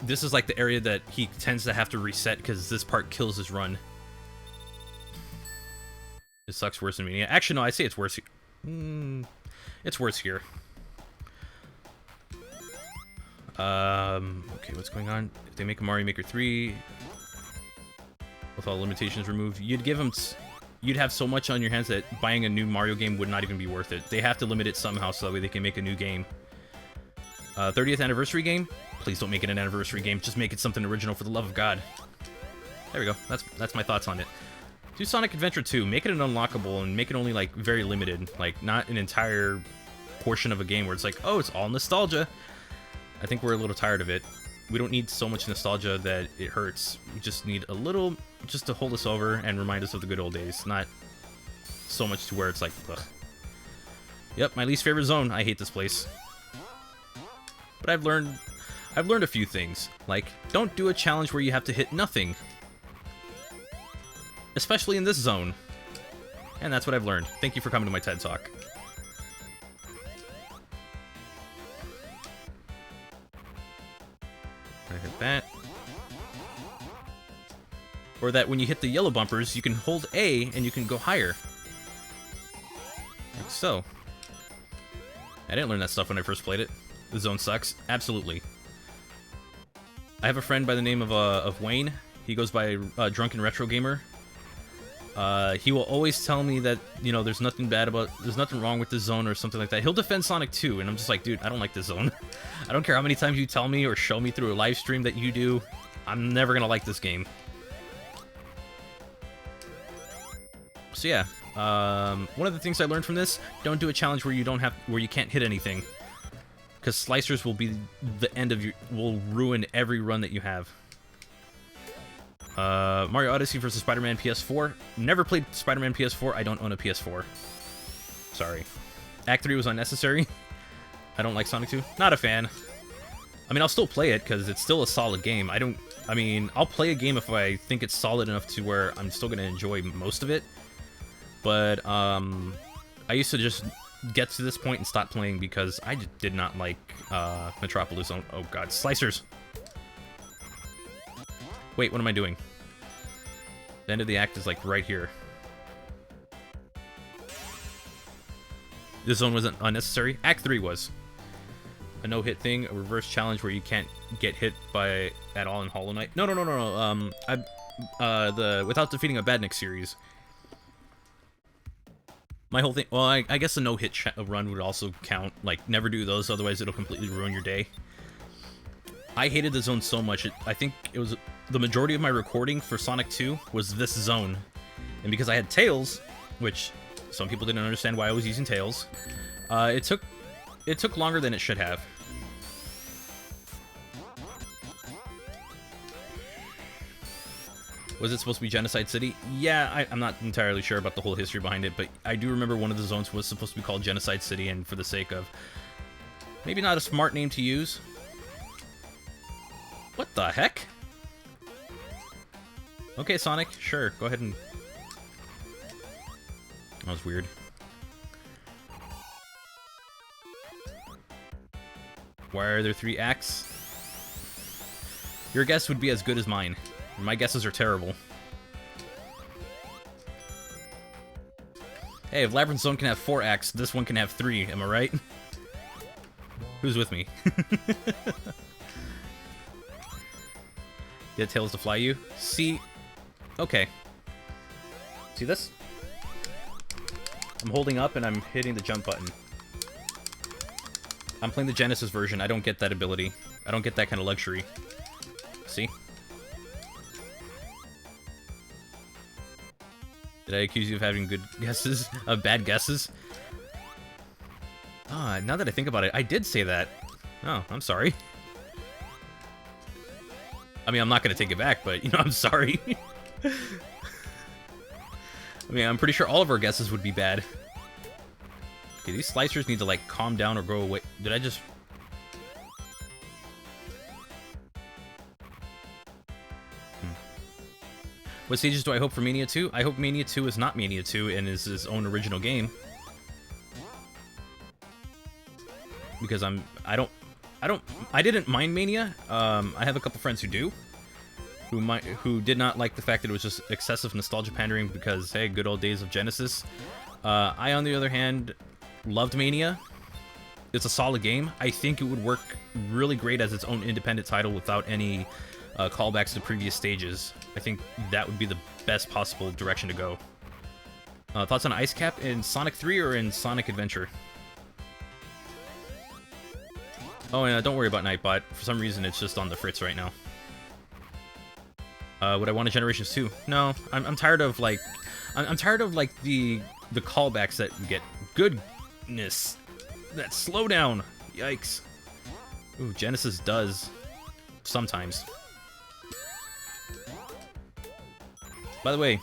[SPEAKER 1] this is like the area that he tends to have to reset because this part kills his run. It sucks worse than me. Actually, no, I say it's worse. It's worse here. Okay, what's going on? If they make a Mario Maker 3 with all limitations removed, you'd give them... You'd have so much on your hands that buying a new Mario game would not even be worth it. They have to limit it somehow so that way they can make a new game. 30th anniversary game? Please don't make it an anniversary game. Just make it something original for the love of God. There we go. That's my thoughts on it. Do Sonic Adventure 2. Make it an unlockable and make it only, like, very limited. Like, not an entire portion of a game where it's like, oh, it's all nostalgia. I think we're a little tired of it. We don't need so much nostalgia that it hurts. We just need a little, just to hold us over and remind us of the good old days. Not so much to where it's like, ugh. Yep, my least favorite zone. I hate this place. But I've learned a few things. Like, don't do a challenge where you have to hit nothing. especially in this zone. And that's what I've learned. Thank you for coming to my TED Talk. I hit that. Or that when you hit the yellow bumpers, you can hold A and you can go higher. Like so. I didn't learn that stuff when I first played it. The zone sucks. Absolutely. I have a friend by the name of Wayne. He goes by Drunken Retro Gamer. He will always tell me that, you know, there's nothing wrong with this zone or something like that. He'll defend Sonic 2, and I'm just like, dude, I don't like this zone. I don't care how many times you tell me or show me through a live stream that you do. I'm never gonna like this game. So yeah, one of the things I learned from this: don't do a challenge where you can't hit anything, because slicers will be the end of will ruin every run that you have. Mario Odyssey versus Spider-Man PS4. Never played Spider-Man PS4. I don't own a PS4. Sorry. Act 3 was unnecessary. I don't like Sonic 2. Not a fan. I mean, I'll still play it because it's still a solid game. I mean, I'll play a game if I think it's solid enough to where I'm still going to enjoy most of it. But, I used to just get to this point and stop playing because I just did not like, Metropolis. Oh god, slicers! Wait, what am I doing? The end of the act is, like, right here. This zone wasn't unnecessary. Act 3 was. A no-hit thing, a reverse challenge where you can't get hit by at all in Hollow Knight. No. The without defeating a Badnik series. My whole thing, well, I guess a no-hit run would also count. Like, never do those, otherwise it'll completely ruin your day. I hated the zone so much. I think it was the majority of my recording for Sonic 2 was this zone. And because I had Tails, which some people didn't understand why I was using Tails, it took longer than it should have. Was it supposed to be Genocide City? Yeah, I'm not entirely sure about the whole history behind it, but I do remember one of the zones was supposed to be called Genocide City, and for the sake of maybe not a smart name to use. What the heck? Okay, Sonic, sure, go ahead and... That was weird. Why are there 3 acts? Your guess would be as good as mine. My guesses are terrible. Hey, if Labyrinth Zone can have 4 acts, this one can have 3, am I right? Who's with me? Get Tails to fly you? See? Okay. See this? I'm holding up and I'm hitting the jump button. I'm playing the Genesis version. I don't get that ability. I don't get that kind of luxury. See? Did I accuse you of having good guesses? Bad guesses? Ah, now that I think about it, I did say that. Oh, I'm sorry. I mean, I'm not going to take it back, but, you know, I'm sorry. I mean, I'm pretty sure all of our guesses would be bad. Okay, these slicers need to, like, calm down or go away. Did I just... What stages do I hope for Mania 2? I hope Mania 2 is not Mania 2 and is his own original game. Because I didn't mind Mania. I have a couple friends who do. Who did not like the fact that it was just excessive nostalgia pandering because, hey, good old days of Genesis. I, on the other hand, loved Mania. It's a solid game. I think it would work really great as its own independent title without any callbacks to previous stages. I think that would be the best possible direction to go. Thoughts on Ice Cap in Sonic 3 or in Sonic Adventure? Oh, and don't worry about Nightbot. For some reason, it's just on the fritz right now. Would I want a Generations 2? No, I'm tired of like, I'm tired of like the callbacks that you get. Goodness, that slowdown. Yikes. Ooh, Genesis does sometimes. By the way,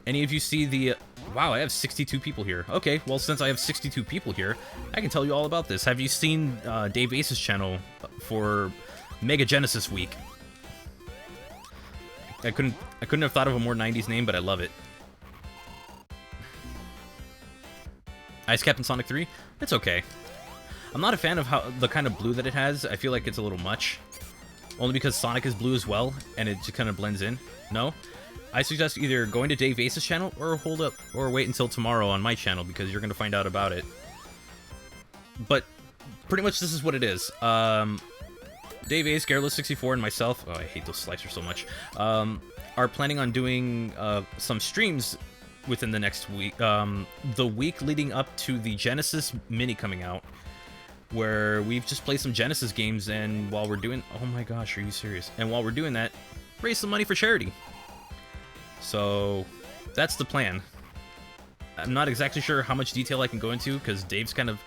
[SPEAKER 1] any of you see the... wow, I have 62 people here. Okay, well, since I have 62 people here, I can tell you all about this. Have you seen DaveAce's channel for Mega Genesis Week? I couldn't have thought of a more 90s name, but I love it. Ice Cap in Sonic 3? It's okay. I'm not a fan of the kind of blue that it has. I feel like it's a little much. Only because Sonic is blue as well, and it just kind of blends in. No? I suggest either going to DaveAce's channel or wait until tomorrow on my channel, because you're going to find out about it. But pretty much this is what it is. DaveAce, Garrulous64, and myself, oh, I hate those slicers so much, are planning on doing some streams within the next week. The week leading up to the Genesis Mini coming out, where we've just played some Genesis games, and while we're doing... Oh my gosh, are you serious? And while we're doing that, raise some money for charity. So, that's the plan. I'm not exactly sure how much detail I can go into, because Dave's kind of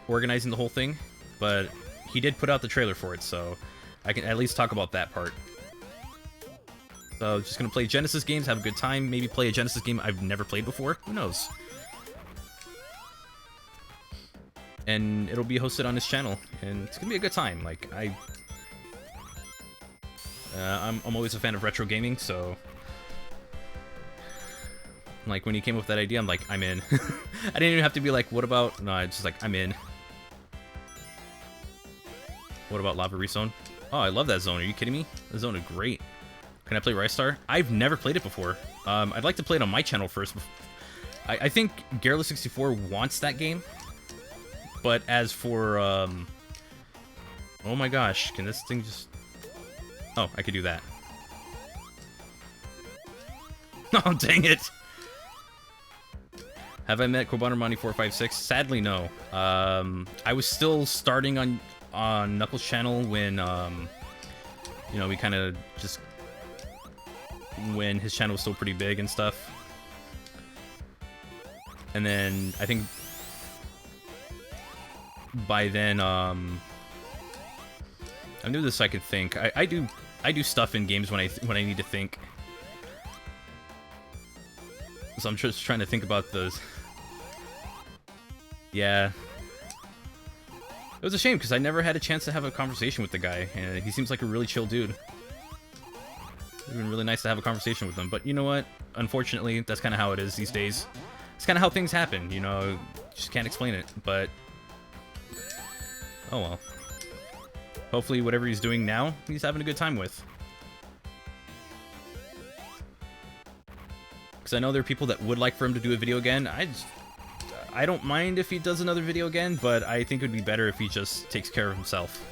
[SPEAKER 1] organizing the whole thing, but he did put out the trailer for it, so I can at least talk about that part. So, just gonna play Genesis games, have a good time, maybe play a Genesis game I've never played before, who knows? And it'll be hosted on his channel, and it's gonna be a good time. Like, I'm always a fan of retro gaming, so like when he came up with that idea, I'm like, I'm in. I didn't even have to be like, what about? No, I just like, I'm in. What about Lava Rezone? Oh, I love that zone. Are you kidding me? That zone is great. Can I play Rise Star? I've never played it before. I'd like to play it on my channel first. I think Garrulous64 wants that game. But as for, oh my gosh, can this thing just... Oh, I could do that. Oh, dang it! Have I met Kobanermani456? Sadly, no. I was still starting on Knuckles' channel when, you know, we kind of just... When his channel was still pretty big and stuff. And then, I think... By then, I knew this I could think. I do stuff in games when I need to think. So I'm just trying to think about those. Yeah. It was a shame, because I never had a chance to have a conversation with the guy, and he seems like a really chill dude. It would have been really nice to have a conversation with him, but you know what? Unfortunately, that's kind of how it is these days. It's kind of how things happen, you know? Just can't explain it, but... Oh well. Hopefully whatever he's doing now, he's having a good time with. Because I know there are people that would like for him to do a video again. I don't mind if he does another video again, but I think it would be better if he just takes care of himself.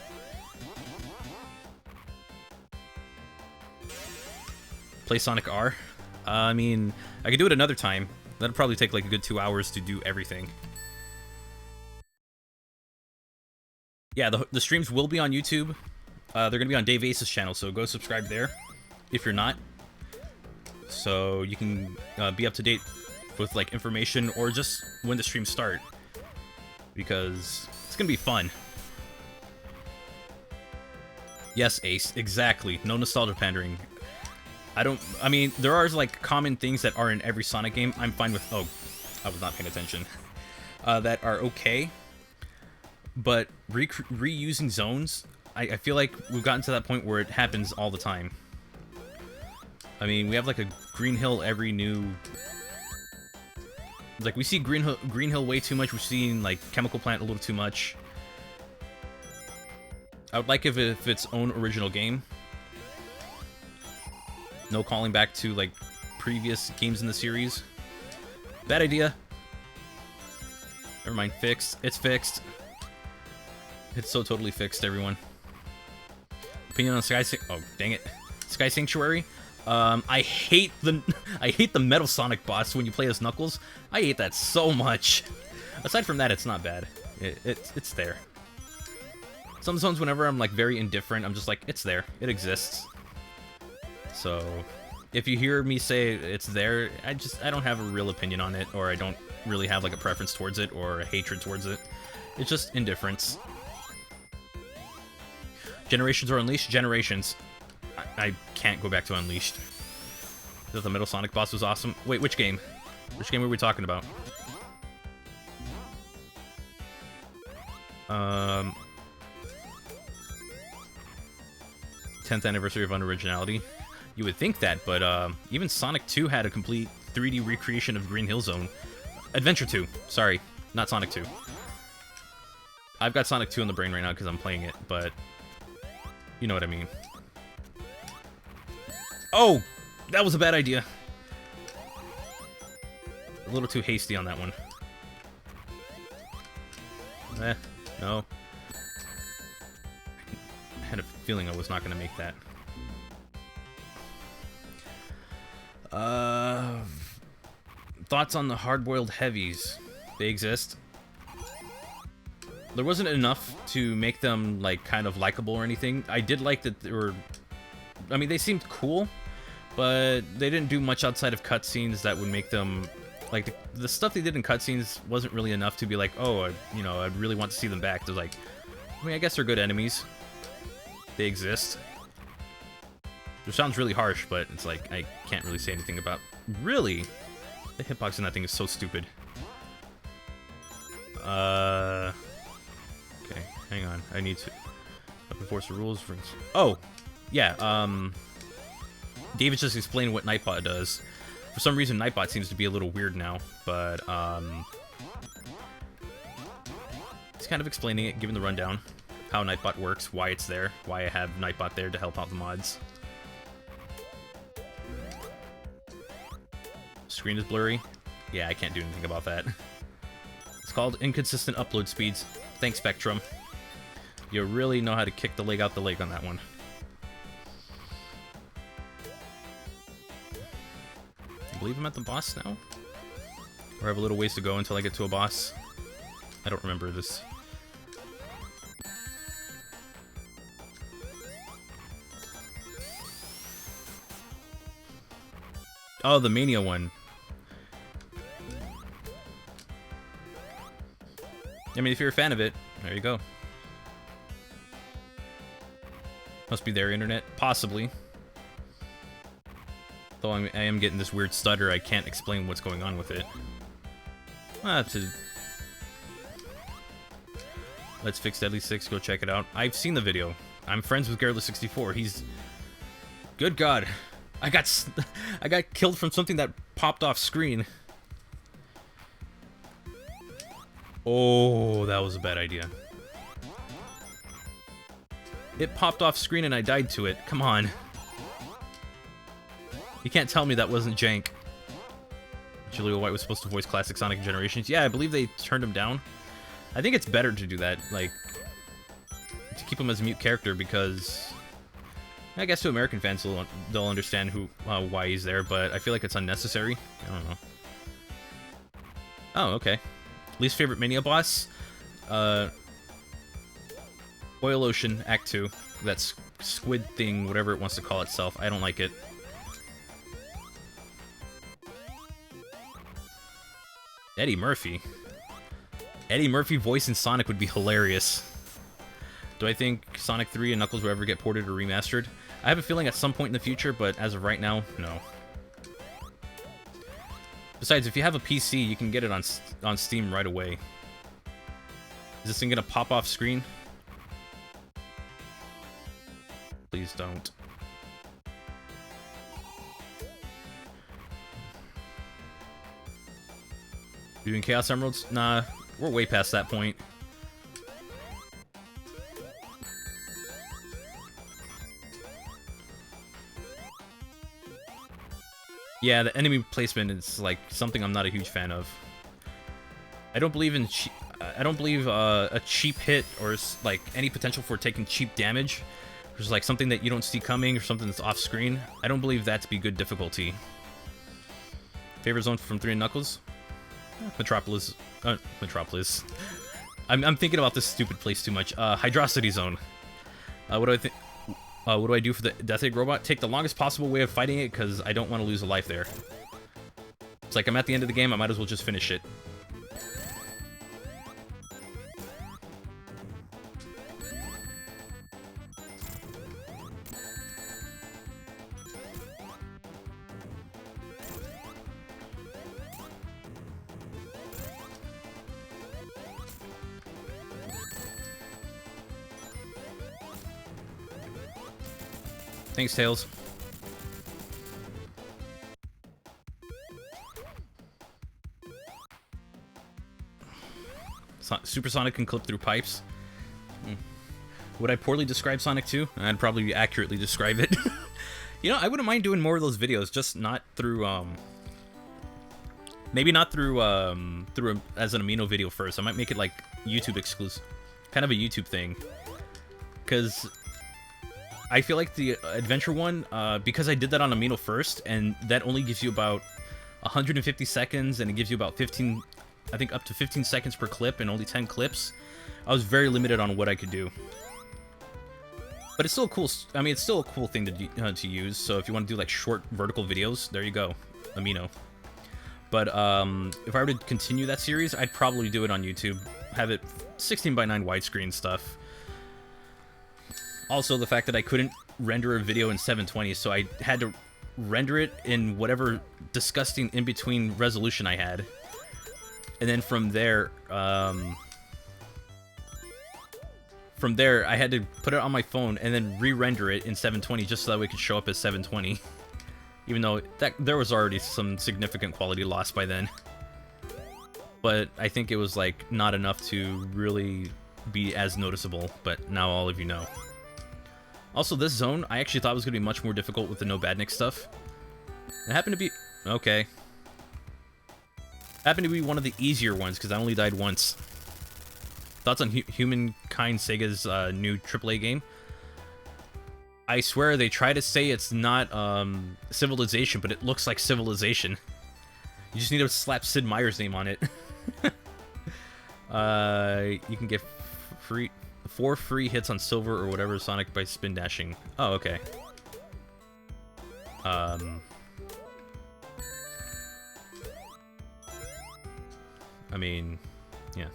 [SPEAKER 1] Play Sonic R? I mean, I could do it another time. That'd probably take like a good 2 hours to do everything. Yeah, the streams will be on YouTube. They're going to be on DaveAce's channel, so go subscribe there if you're not. So you can be up to date with like information or just when the streams start. Because it's going to be fun. Yes, Ace, exactly. No nostalgia pandering. I mean, there are like common things that are in every Sonic game. I'm fine with, oh, I was not paying attention. That are okay. But reusing zones, I feel like we've gotten to that point where it happens all the time. I mean, we have like a Green Hill every new... Like, we see Green Hill way too much. We're seeing, like, Chemical Plant a little too much. I would like if its own original game. No calling back to, like, previous games in the series. Bad idea. Never mind, fixed. It's fixed. It's so totally fixed, everyone. Opinion on Sky... Oh, dang it. Sky Sanctuary? I hate the Metal Sonic boss when you play as Knuckles. I hate that so much. Aside from that, it's not bad. It's there. Some zones, whenever I'm, like, very indifferent, I'm just like, it's there. It exists. So, if you hear me say it's there, I don't have a real opinion on it, or I don't really have, like, a preference towards it, or a hatred towards it. It's just indifference. Generations or Unleashed? Generations. I can't go back to Unleashed. The Metal Sonic boss was awesome. Wait, which game? Which game were we talking about? 10th anniversary of Unoriginality. You would think that, but even Sonic 2 had a complete 3D recreation of Green Hill Zone. Adventure 2, sorry, not Sonic 2. I've got Sonic 2 in the brain right now because I'm playing it, but you know what I mean. Oh, that was a bad idea. A little too hasty on that one. No. I had a feeling I was not going to make that. Thoughts on the hard-boiled heavies? They exist. There wasn't enough to make them, like, kind of likable or anything. I did like that they were... I mean, they seemed cool, but they didn't do much outside of cutscenes that would make them... Like, the stuff they did in cutscenes wasn't really enough to be like, oh, I'd really want to see them back. They're like, I mean, I guess they're good enemies. They exist. Which sounds really harsh, but it's like, I can't really say anything about... Really? The hitbox in that thing is so stupid. Okay, hang on. I need to... enforce the rules. Oh! Yeah, David just explained what Nightbot does. For some reason, Nightbot seems to be a little weird now, but, it's kind of explaining it, giving the rundown. How Nightbot works, why it's there, why I have Nightbot there to help out the mods. Screen is blurry. Yeah, I can't do anything about that. It's called inconsistent upload speeds. Thanks, Spectrum. You really know how to kick the leg out the leg on that one. I believe I'm at the boss now? Or I have a little ways to go until I get to a boss? I don't remember this. Oh, the Mania one. I mean, if you're a fan of it, there you go. Must be their internet. Possibly. Though I am getting this weird stutter, I can't explain what's going on with it. I'll have to... Let's Fix Deadly 6, go check it out. I've seen the video. I'm friends with Garrett64. He's... Good God. I got killed from something that popped off screen. Oh, that was a bad idea. It popped off screen and I died to it. Come on. You can't tell me that wasn't jank. Julia White was supposed to voice classic Sonic Generations. Yeah, I believe they turned him down. I think it's better to do that, like, to keep him as a mute character because... I guess to American fans, they'll understand why he's there, but I feel like it's unnecessary. I don't know. Oh, okay. Least favorite Mania boss? Oil Ocean, Act 2. That squid thing, whatever it wants to call itself. I don't like it. Eddie Murphy. Eddie Murphy voice in Sonic would be hilarious. Do I think Sonic 3 and Knuckles will ever get ported or remastered? I have a feeling at some point in the future, but as of right now, no. Besides, if you have a PC, you can get it on Steam right away. Is this thing gonna pop off screen? Please don't. Doing Chaos Emeralds? Nah, we're way past that point. Yeah, the enemy placement is like something I'm not a huge fan of. I don't believe in a cheap hit or like any potential for taking cheap damage, which is like something that you don't see coming or something that's off screen. I don't believe that to be good difficulty. Favorite zone from 3 and Knuckles? Metropolis. Metropolis. I'm thinking about this stupid place too much. Hydrocity Zone. What do I think? What do I do for the Death Egg Robot? Take the longest possible way of fighting it, because I don't want to lose a life there. It's like I'm at the end of the game, I might as well just finish it. Thanks, Tails. Supersonic can clip through pipes. Would I poorly describe Sonic 2? I'd probably accurately describe it. You know, I wouldn't mind doing more of those videos, just not through, maybe not through, as an Amino video first. I might make it, like, YouTube exclusive. Kind of a YouTube thing. Because I feel like the adventure one, because I did that on Amino first, and that only gives you about 150 seconds, and it gives you about 15, I think up to 15 seconds per clip, and only 10 clips, I was very limited on what I could do. But it's still cool. I mean, it's still a cool thing to use. So if you want to do like short vertical videos, there you go, Amino. But if I were to continue that series, I'd probably do it on YouTube. Have it 16:9 widescreen stuff. Also, the fact that I couldn't render a video in 720, so I had to render it in whatever disgusting in-between resolution I had. And then from there, I had to put it on my phone and then re-render it in 720 just so that way it could show up as 720. Even though there was already some significant quality loss by then. But I think it was like not enough to really be as noticeable, but now all of you know. Also, this zone, I actually thought was going to be much more difficult with the no badnik stuff. It happened to be... okay. Happened to be one of the easier ones, because I only died once. Thoughts on Humankind Sega's new AAA game? I swear they try to say it's not Civilization, but it looks like Civilization. You just need to slap Sid Meier's name on it. You can get 4 free hits on Silver or whatever Sonic by spin dashing. Oh, okay. I mean, yeah.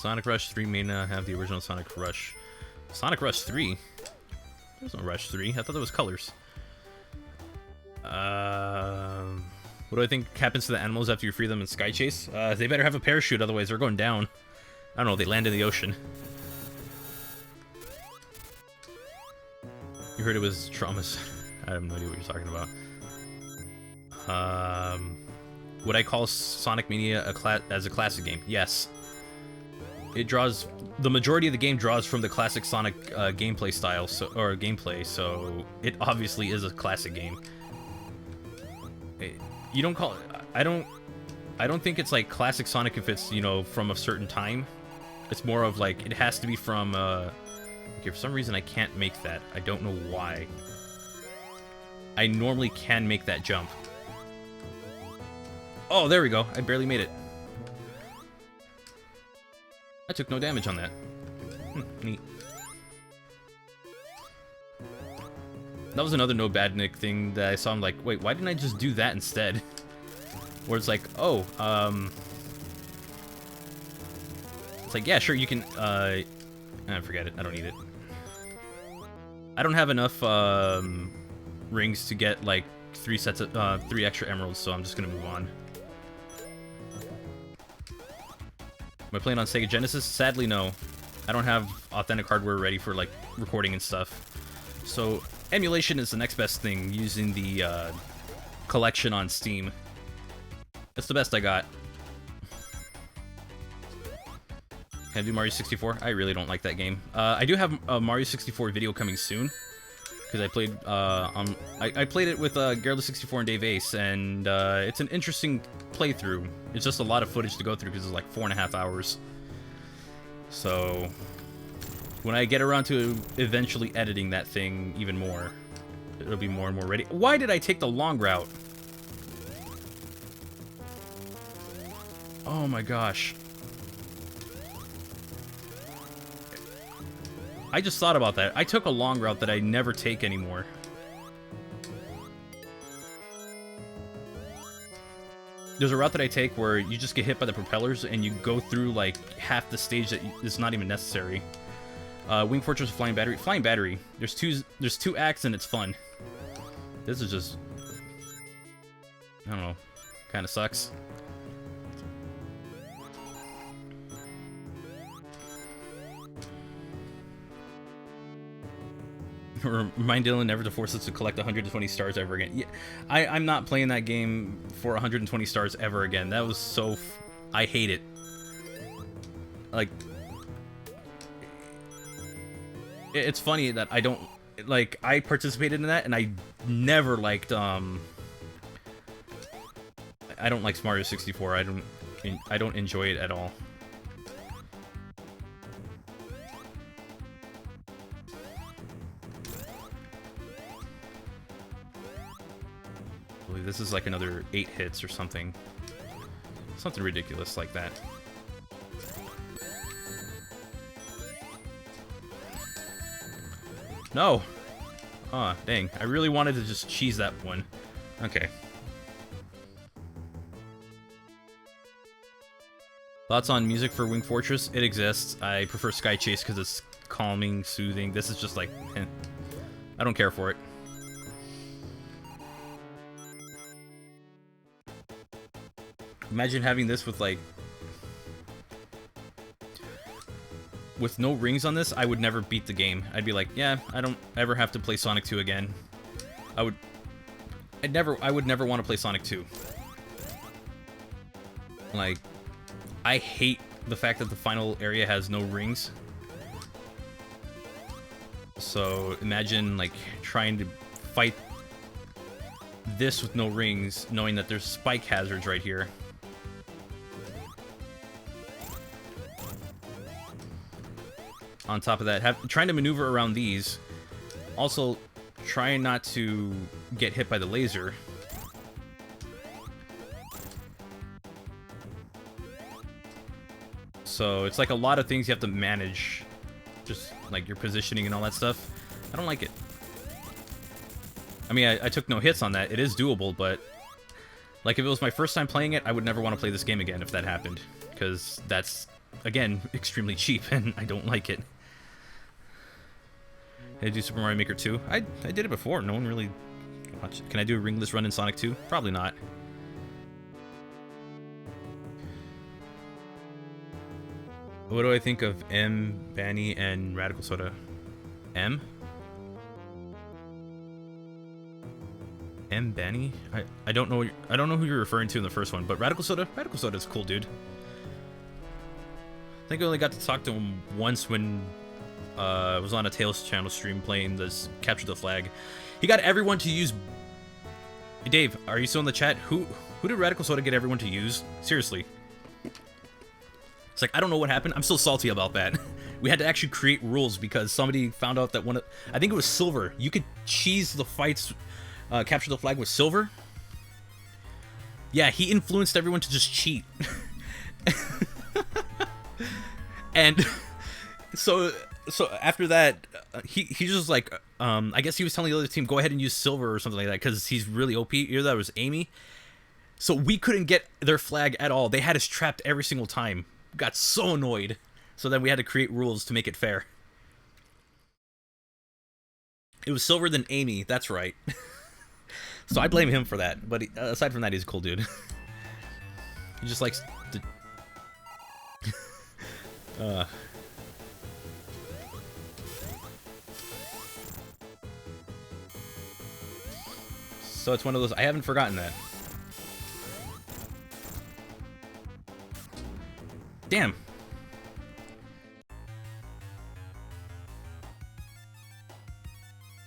[SPEAKER 1] Sonic Rush 3 may not have the original Sonic Rush. Sonic Rush 3? There's no Rush 3. I thought that was Colors. What do I think happens to the animals after you free them in Sky Chase? They better have a parachute, otherwise they're going down. I don't know, they land in the ocean. You heard it was traumas. I have no idea what you're talking about. Would I call Sonic Mania as a classic game? Yes. It draws... the majority of the game draws from the classic Sonic gameplay style, so it obviously is a classic game. You don't call it... I don't think it's like classic Sonic if it's, you know, from a certain time. It's more of like, it has to be from... okay, for some reason I can't make that. I don't know why. I normally can make that jump. Oh, there we go. I barely made it. I took no damage on that. Neat. That was another no badnik thing that I saw. I'm like, wait, why didn't I just do that instead? Where it's like, oh, it's like, yeah, sure, you can, forget it. I don't need it. I don't have enough, rings to get, like, 3 extra emeralds, so I'm just gonna move on. Am I playing on Sega Genesis? Sadly, no. I don't have authentic hardware ready for, like, recording and stuff. So, emulation is the next best thing, using the, collection on Steam. That's the best I got. Can I do Mario 64? I really don't like that game. I do have a Mario 64 video coming soon. Because I played, I played it with, Garrett64 and DaveAce, and, it's an interesting playthrough. It's just a lot of footage to go through, because it's like 4.5 hours. So, when I get around to eventually editing that thing even more, it'll be more and more ready. Why did I take the long route? Oh my gosh. I just thought about that. I took a long route that I never take anymore. There's a route that I take where you just get hit by the propellers and you go through like half the stage that is not even necessary. Wing Fortress Flying Battery. Flying Battery. There's two acts and it's fun. This is just... I don't know. Kind of sucks. Remind Dylan never to force us to collect 120 stars ever again. Yeah, I'm not playing that game for 120 stars ever again. That was so... I hate it. Like... It's funny that I don't... Like, I participated in that, and I never liked, I don't like Mario 64. I don't enjoy it at all. I believe this is like another 8 hits or something. Something ridiculous like that. No! Aw, dang. I really wanted to just cheese that one. Okay. Thoughts on music for Wing Fortress? It exists. I prefer Sky Chase because it's calming, soothing. This is just like, eh. I don't care for it. Imagine having this with like... With no rings on this, I would never beat the game. I'd be like, yeah, I don't ever have to play Sonic 2 again. I would never want to play Sonic 2. Like, I hate the fact that the final area has no rings. So imagine like trying to fight this with no rings, knowing that there's spike hazards right here. On top of that, trying to maneuver around these. Also, trying not to get hit by the laser. So it's like a lot of things you have to manage. Just like your positioning and all that stuff. I don't like it. I mean, I took no hits on that. It is doable, but like if it was my first time playing it, I would never want to play this game again if that happened. Because that's, again, extremely cheap and I don't like it. Can I do Super Mario Maker 2? I did it before. No one really watched it. Can I do a ringless run in Sonic 2? Probably not. What do I think of M, Banny, and Radical Soda? M? M, Banny? I don't know. I don't know who you're referring to in the first one, but Radical Soda is a cool dude. I think I only got to talk to him once when I was on a Tails channel stream playing this Capture the Flag. He got everyone to use... Hey Dave, are you still in the chat? Who did Radical Soda get everyone to use? Seriously. It's like, I don't know what happened. I'm still salty about that. We had to actually create rules because somebody found out that one of... I think it was Silver. You could cheese the fights, Capture the Flag with Silver. Yeah, he influenced everyone to just cheat. And so after that, he just like, I guess he was telling the other team, go ahead and use Silver or something like that, because he's really OP. Either that was Amy. So we couldn't get their flag at all. They had us trapped every single time. Got so annoyed. So then we had to create rules to make it fair. It was Silver then Amy, that's right. So I blame him for that. But aside from that, he's a cool dude. He just likes to... So it's one of those... I haven't forgotten that. Damn.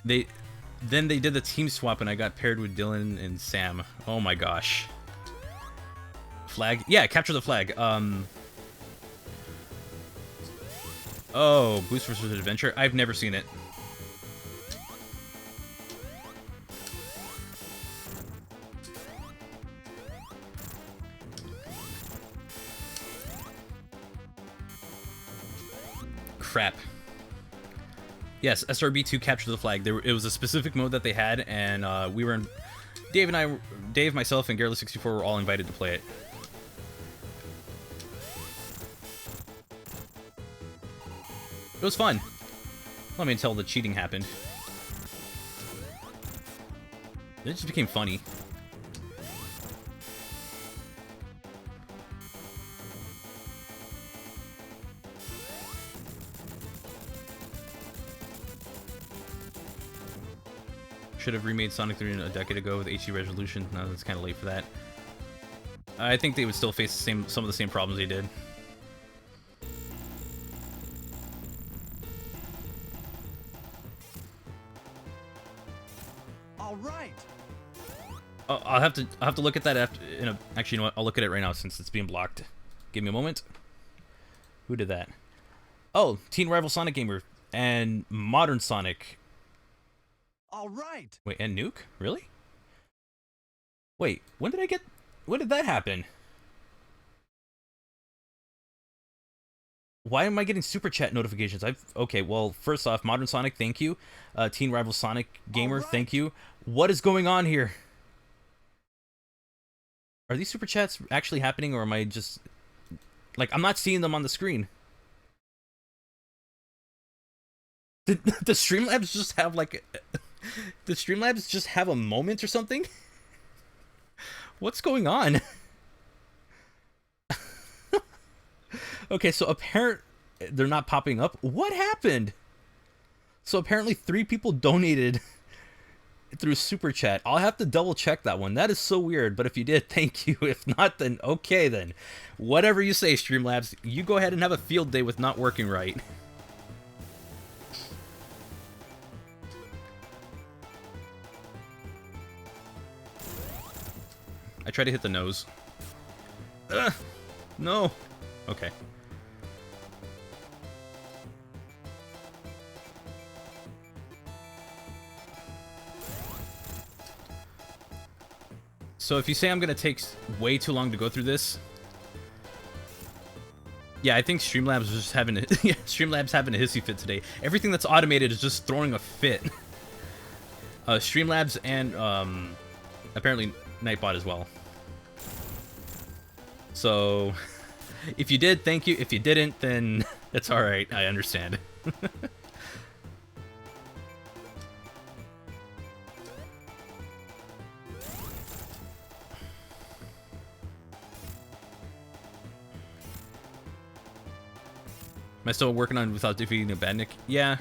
[SPEAKER 1] Then they did the team swap and I got paired with Dylan and Sam. Oh my gosh. Flag? Yeah, Capture the Flag. Oh, Boost vs. Adventure? I've never seen it. Crap. Yes, SRB2 Capture the Flag. It was a specific mode that they had, and we were in... Dave, myself, and Garrett64 were all invited to play it. It was fun. Let me until the cheating happened. It just became funny. Should have remade Sonic 3 a decade ago with HD resolution. No, it's kind of late for that. I think they would still face some of the same problems they did.
[SPEAKER 2] All right.
[SPEAKER 1] Oh, I'll have to look at that after. Actually, you know what? I'll look at it right now since it's being blocked. Give me a moment. Who did that? Oh, Teen Rival Sonic Gamer and Modern Sonic.
[SPEAKER 2] All right.
[SPEAKER 1] Wait, and Nuke? Really? Wait, when did that happen? Why am I getting super chat notifications? Okay, well, first off, Modern Sonic, thank you. Teen Rival Sonic Gamer, thank you. What is going on here? Are these super chats actually happening, or am I just... Like, I'm not seeing them on the screen. Did Streamlabs just have, like... Did Streamlabs just have a moment or something? What's going on? Okay, so apparently they're not popping up. What happened? So apparently 3 people donated through Super Chat. I'll have to double check that one. That is so weird, but if you did, thank you. If not, then okay then. Whatever you say, Streamlabs. You go ahead and have a field day with not working right. I tried to hit the nose. Ugh, no. Okay. So if you say I'm gonna take way too long to go through this, yeah, I think Streamlabs is just having Streamlabs having a hissy fit today. Everything that's automated is just throwing a fit. Streamlabs and apparently Nightbot as well. So if you did, thank you. If you didn't, then it's all right. I understand. Am I still working on without defeating a badnik? Yeah.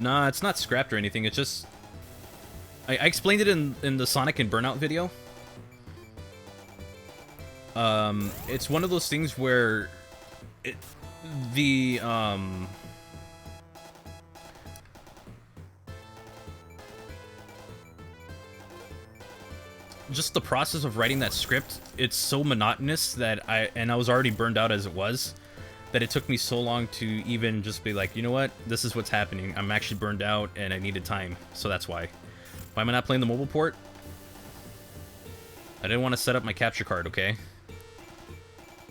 [SPEAKER 1] Nah, it's not scrapped or anything. It's just... I explained it in the Sonic and Burnout video. It's one of those things where... just the process of writing that script, it's so monotonous that I was already burned out as it was, that it took me so long to even just be like, you know what, this is what's happening. I'm actually burned out and I needed time, so that's why. Why am I not playing the mobile port? I didn't want to set up my capture card, okay?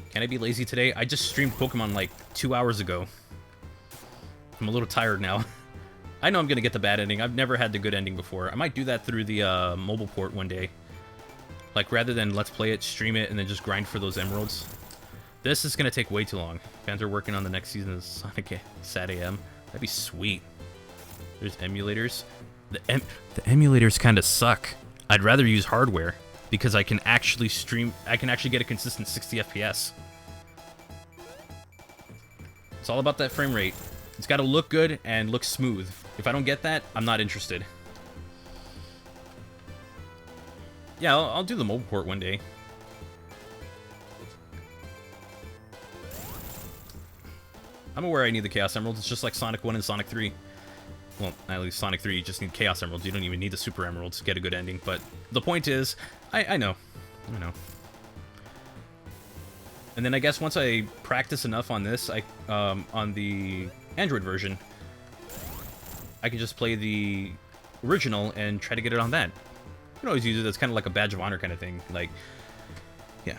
[SPEAKER 1] Can I be lazy today? I just streamed Pokemon like 2 hours ago. I'm a little tired now. I know I'm gonna get the bad ending. I've never had the good ending before. I might do that through the mobile port one day. Like, rather than let's play it, stream it, and then just grind for those emeralds. This is gonna take way too long. Fans are working on the next season of Sonic Sat AM. That'd be sweet. There's emulators. The emulators kind of suck. I'd rather use hardware because I can actually stream. I can actually get a consistent 60 FPS. It's all about that frame rate. It's got to look good and look smooth. If I don't get that, I'm not interested. Yeah, I'll do the mobile port one day. I'm aware I need the Chaos Emeralds. It's just like Sonic 1 and Sonic 3. Well, at least Sonic 3, you just need Chaos Emeralds. You don't even need the Super Emeralds to get a good ending. But the point is, I know. I know. And then I guess once I practice enough on this, on the Android version, I can just play the original and try to get it on that. You can always use it as kind of like a badge of honor kind of thing. Like, yeah.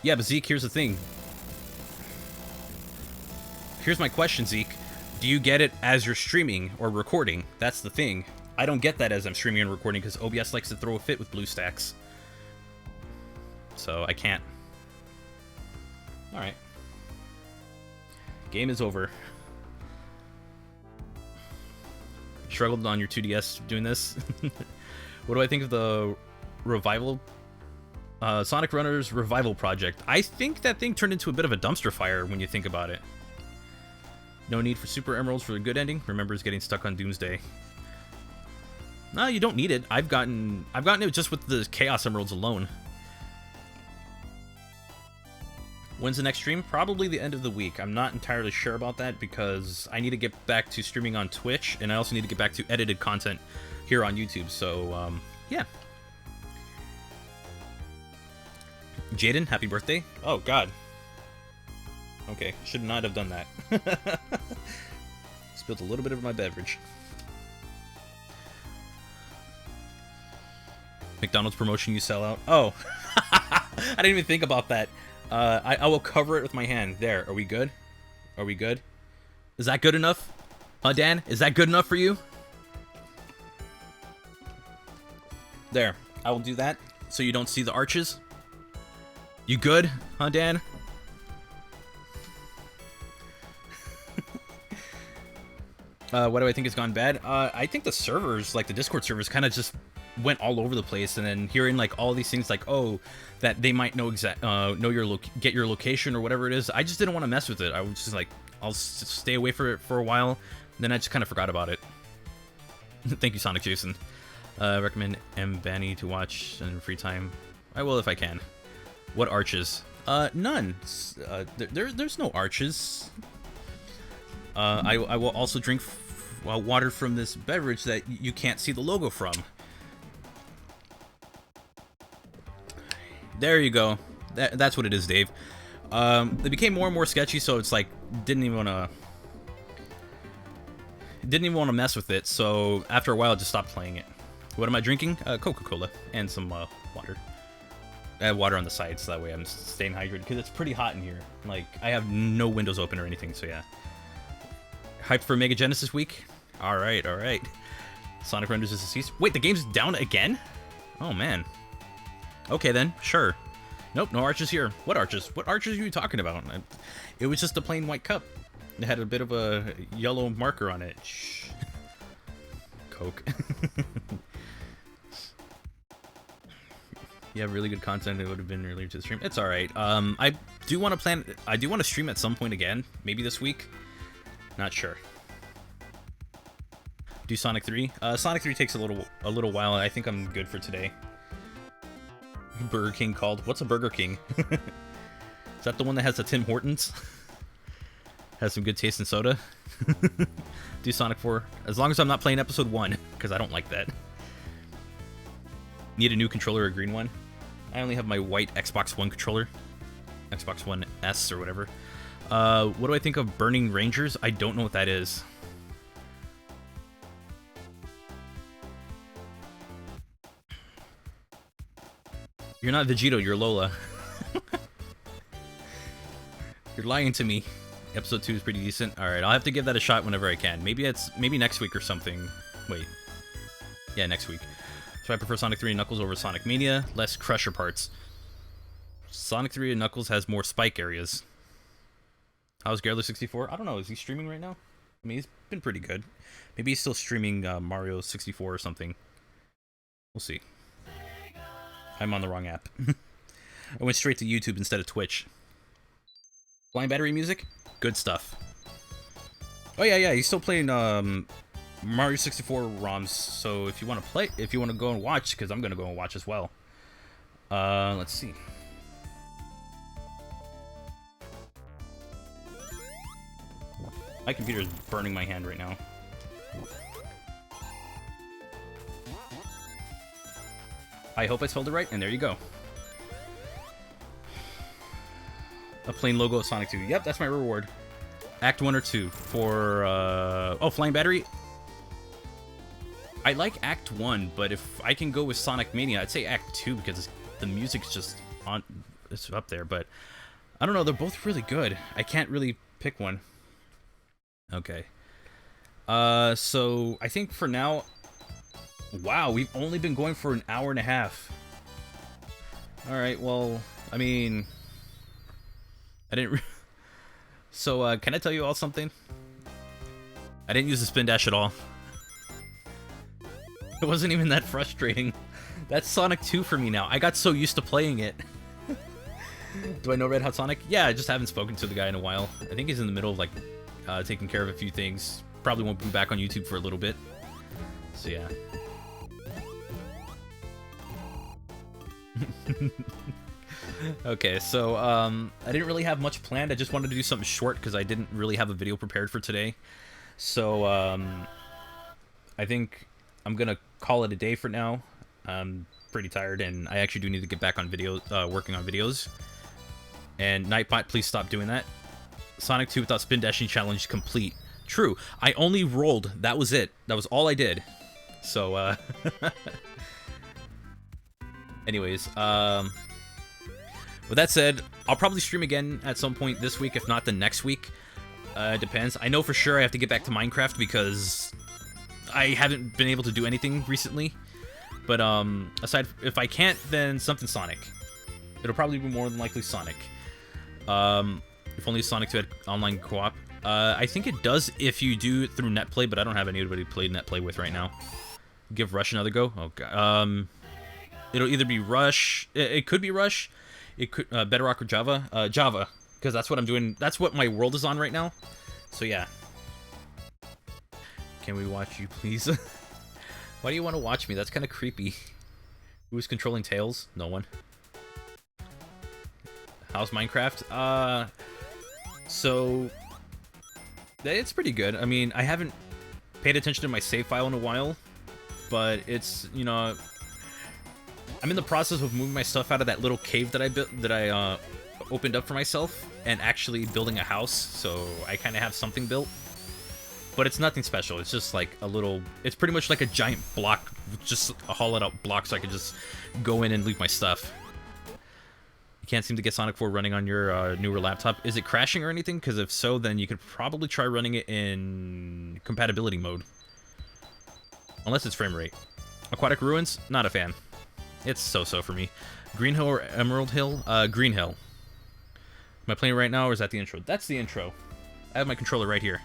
[SPEAKER 1] Yeah, but Zeke, here's the thing. Here's my question, Zeke. Do you get it as you're streaming or recording? That's the thing. I don't get that as I'm streaming and recording because OBS likes to throw a fit with BlueStacks. So I can't. Alright. Game is over. Struggled on your 2DS doing this. What do I think of the revival Sonic Runner's Revival Project. I think that thing turned into a bit of a dumpster fire when you think about it. No need for Super Emeralds for a good ending. Remembers getting stuck on Doomsday. No, you don't need it. I've gotten it just with the Chaos Emeralds alone. When's the next stream? Probably the end of the week. I'm not entirely sure about that because I need to get back to streaming on Twitch, and I also need to get back to edited content here on YouTube. So, yeah. Jaden, happy birthday. Oh, God. Okay, should not have done that. Spilled a little bit of my beverage. McDonald's promotion, you sell out. Oh, I didn't even think about that. I will cover it with my hand. There, are we good? Are we good? Is that good enough? Huh, Dan? Is that good enough for you? There, I will do that so you don't see the arches. You good? Huh, Dan? What do I think has gone bad? I think the servers, like the Discord servers, kind of just went all over the place, and then hearing like all these things like, oh, that they might know know your get your location or whatever it is. I just didn't want to mess with it. I was just like, I'll stay away for it for a while. Then I just kind of forgot about it. Thank you, Sonic Jason. Recommend M. Banny to watch in free time. I will if I can. What arches? None. There's no arches. I will also drink water from this beverage that you can't see the logo from. There you go. That's what it is, Dave. It became more and more sketchy, so it's like didn't even want to mess with it. So after a while, I just stopped playing it. What am I drinking? Coca-Cola and some water. I have water on the side, so that way I'm staying hydrated because it's pretty hot in here. Like I have no windows open or anything, so yeah. Hyped for Mega Genesis week? All right, all right. Sonic Renders is deceased. Wait, the game's down again? Oh man. Okay then, sure. Nope, no arches here. What arches? What arches are you talking about? It was just a plain white cup. It had a bit of a yellow marker on it. Shh. Coke. You have really good content. It would have been earlier to the stream. It's all right. I do want to stream at some point again. Maybe this week. Not sure. Do Sonic 3? Sonic 3 takes a little while. I think I'm good for today. Burger King called. What's a Burger King? Is that the one that has the Tim Hortons? Has some good taste in soda. Do Sonic 4. As long as I'm not playing episode 1, because I don't like that. Need a new controller, a green one. I only have my white Xbox One controller. Xbox One S or whatever. What do I think of Burning Rangers? I don't know what that is. You're not Vegito, you're Lola. You're lying to me. Episode 2 is pretty decent. Alright, I'll have to give that a shot whenever I can. Maybe next week or something. Wait. Yeah, next week. So I prefer Sonic 3 and Knuckles over Sonic Mania. Less Crusher parts. Sonic 3 and Knuckles has more spike areas. How's Garler64? I don't know. Is he streaming right now? I mean, he's been pretty good. Maybe he's still streaming Mario 64 or something. We'll see. I'm on the wrong app. I went straight to YouTube instead of Twitch. Blind Battery music? Good stuff. Oh yeah, he's still playing Mario 64 ROMs. So if you want to go and watch, because I'm gonna go and watch as well. Let's see. My computer is burning my hand right now. I hope I spelled it right, and there you go. A plain logo of Sonic 2. Yep, that's my reward. Act 1 or 2 for, oh, Flying Battery. I like Act 1, but if I can go with Sonic Mania, I'd say Act 2 because the music's just on, it's up there, but I don't know, they're both really good. I can't really pick one. Okay. So I think for now, wow, we've only been going for an hour and a half. Alright, well, I mean, I didn't so, can I tell you all something? I didn't use the spin dash at all. It wasn't even that frustrating. That's Sonic 2 for me now. I got so used to playing it. Do I know Red Hot Sonic? Yeah, I just haven't spoken to the guy in a while. I think he's in the middle of, like, taking care of a few things. Probably won't be back on YouTube for a little bit. So, yeah. Okay, so, I didn't really have much planned. I just wanted to do something short because I didn't really have a video prepared for today. So, I think I'm gonna call it a day for now. I'm pretty tired, and I actually do need to get back on video, working on videos. And Nightbot, please stop doing that. Sonic 2 without spin dashing challenge complete. True. I only rolled. That was it. That was all I did. So, anyways, with that said, I'll probably stream again at some point this week, if not the next week. It depends. I know for sure I have to get back to Minecraft because I haven't been able to do anything recently. But, aside, if I can't, then something Sonic. It'll probably be more than likely Sonic. If only Sonic 2 had online co-op. I think it does if you do it through NetPlay, but I don't have anybody to play NetPlay with right now. Give Rush another go? Oh, God. It'll either be Rush. It could be Rush. It could, Bedrock or Java. Java. Because that's what I'm doing. That's what my world is on right now. So, yeah. Can we watch you, please? Why do you want to watch me? That's kind of creepy. Who's controlling Tails? No one. How's Minecraft? So it's pretty good. I mean, I haven't paid attention to my save file in a while, but it's, you know, I'm in the process of moving my stuff out of that little cave that I built, that I opened up for myself, and actually building a house. So I kind of have something built, but it's nothing special. It's just like a little. It's pretty much like a giant block, just a hollowed out block, so I can just go in and leave my stuff. You can't seem to get Sonic 4 running on your newer laptop. Is it crashing or anything? Because if so, then you could probably try running it in compatibility mode. Unless it's frame rate. Aquatic Ruins? Not a fan. It's so-so for me. Green Hill or Emerald Hill? Green Hill. Am I playing right now, or is that the intro? That's the intro. I have my controller right here.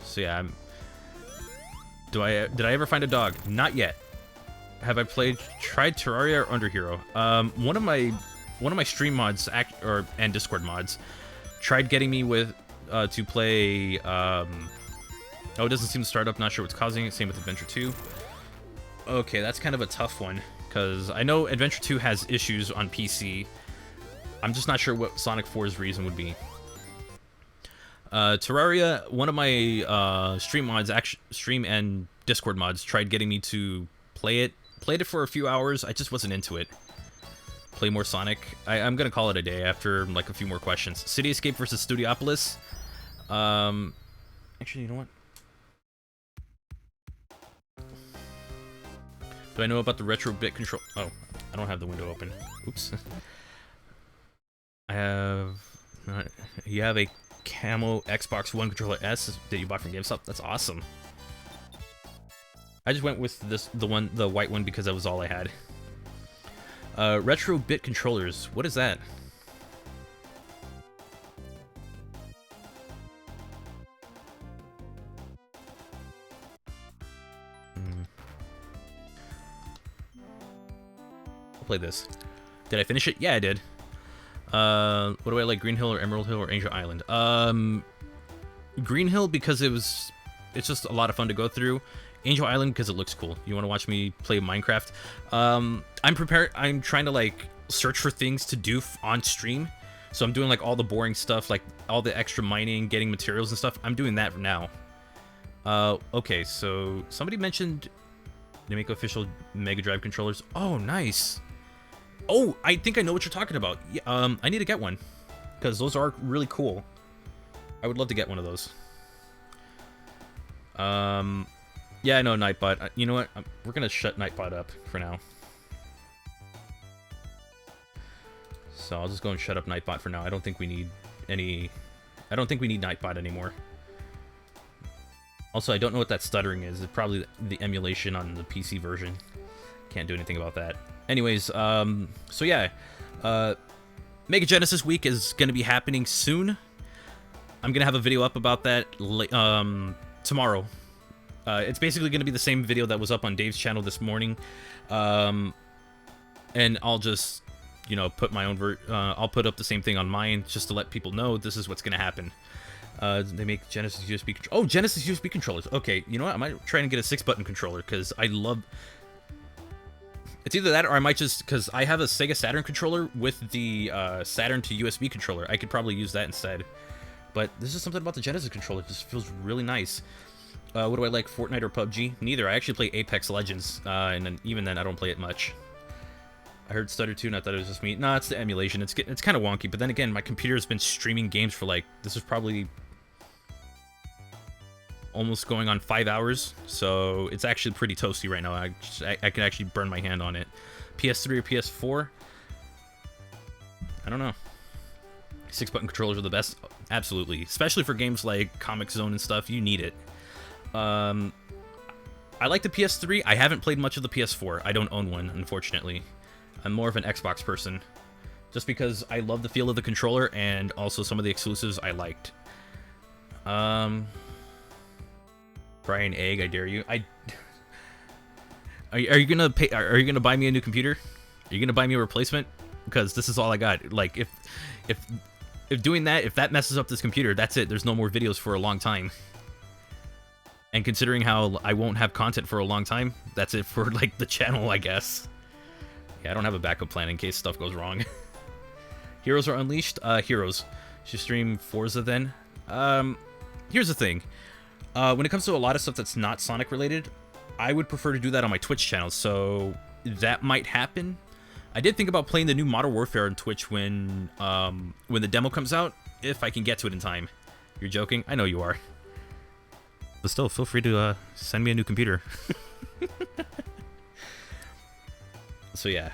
[SPEAKER 1] So yeah, did I ever find a dog? Not yet. Have I tried Terraria or Under Hero? One of my stream mods and Discord mods tried getting me with to play. Oh, it doesn't seem to start up. Not sure what's causing it. Same with Adventure 2. Okay, that's kind of a tough one because I know Adventure 2 has issues on PC. I'm just not sure what Sonic 4's reason would be. Terraria, one of my stream and Discord mods tried getting me to play it. Played it for a few hours. I just wasn't into it. Play more Sonic. I'm gonna call it a day after like a few more questions. City Escape versus Studiopolis. Actually, you know what? Do I know about the retro bit control? Oh, I don't have the window open. Oops. I have. You have a camo Xbox One controller S that you bought from GameStop. That's awesome. I just went with the white one because that was all I had. Retro bit controllers. What is that? I'll play this. Did I finish it? Yeah, I did. What do I like? Green Hill or Emerald Hill or Angel Island? Green Hill because it's just a lot of fun to go through. Angel Island because it looks cool. You want to watch me play Minecraft? I'm trying to like search for things to do on stream. So I'm doing like all the boring stuff, like all the extra mining, getting materials and stuff. I'm doing that now. Okay, so somebody mentioned they make official Mega Drive controllers. Oh, nice. Oh, I think I know what you're talking about. Yeah, I need to get one because those are really cool. I would love to get one of those. Yeah, I know Nightbot. You know what? We're gonna shut Nightbot up for now. So I'll just go and shut up Nightbot for now. I don't think we need Nightbot anymore. Also, I don't know what that stuttering is. It's probably the emulation on the PC version. Can't do anything about that. Anyways, so yeah, Mega Genesis Week is gonna be happening soon. I'm gonna have a video up about that tomorrow. It's basically going to be the same video that was up on Dave's channel this morning. And I'll just, you know, put my own I'll put up the same thing on mine just to let people know this is what's going to happen. They make Genesis USB controllers. Oh, Genesis USB controllers. Okay, you know what? I might try and get a 6-button controller because I love... It's either that or I might just... Because I have a Sega Saturn controller with the Saturn to USB controller. I could probably use that instead. But this is something about the Genesis controller. It just feels really nice. What do I like, Fortnite or PUBG? Neither. I actually play Apex Legends. And then, even then, I don't play it much. I heard stutter too, and I thought it was just me. Nah, it's the emulation. It's kind of wonky. But then again, my computer has been streaming games for like... This is probably... almost going on 5 hours, so it's actually pretty toasty right now. I can actually burn my hand on it. PS3 or PS4? I don't know. 6-button controllers are the best, absolutely. Especially for games like Comic Zone and stuff, you need it. I like the PS3. I haven't played much of the PS4. I don't own one, unfortunately. I'm more of an Xbox person, just because I love the feel of the controller and also some of the exclusives I liked. Brian Egg, I dare you. Are you gonna pay? Are you gonna buy me a new computer? Are you gonna buy me a replacement? Because this is all I got. Like if doing that, if that messes up this computer, that's it. There's no more videos for a long time. And considering how I won't have content for a long time, that's it for like the channel, I guess. Yeah, I don't have a backup plan in case stuff goes wrong. Heroes are unleashed. Heroes. Should stream Forza then. Here's the thing. When it comes to a lot of stuff that's not Sonic related, I would prefer to do that on my Twitch channel, so that might happen. I did think about playing the new Modern Warfare on Twitch when the demo comes out, if I can get to it in time. You're joking? I know you are. But still, feel free to send me a new computer. So yeah,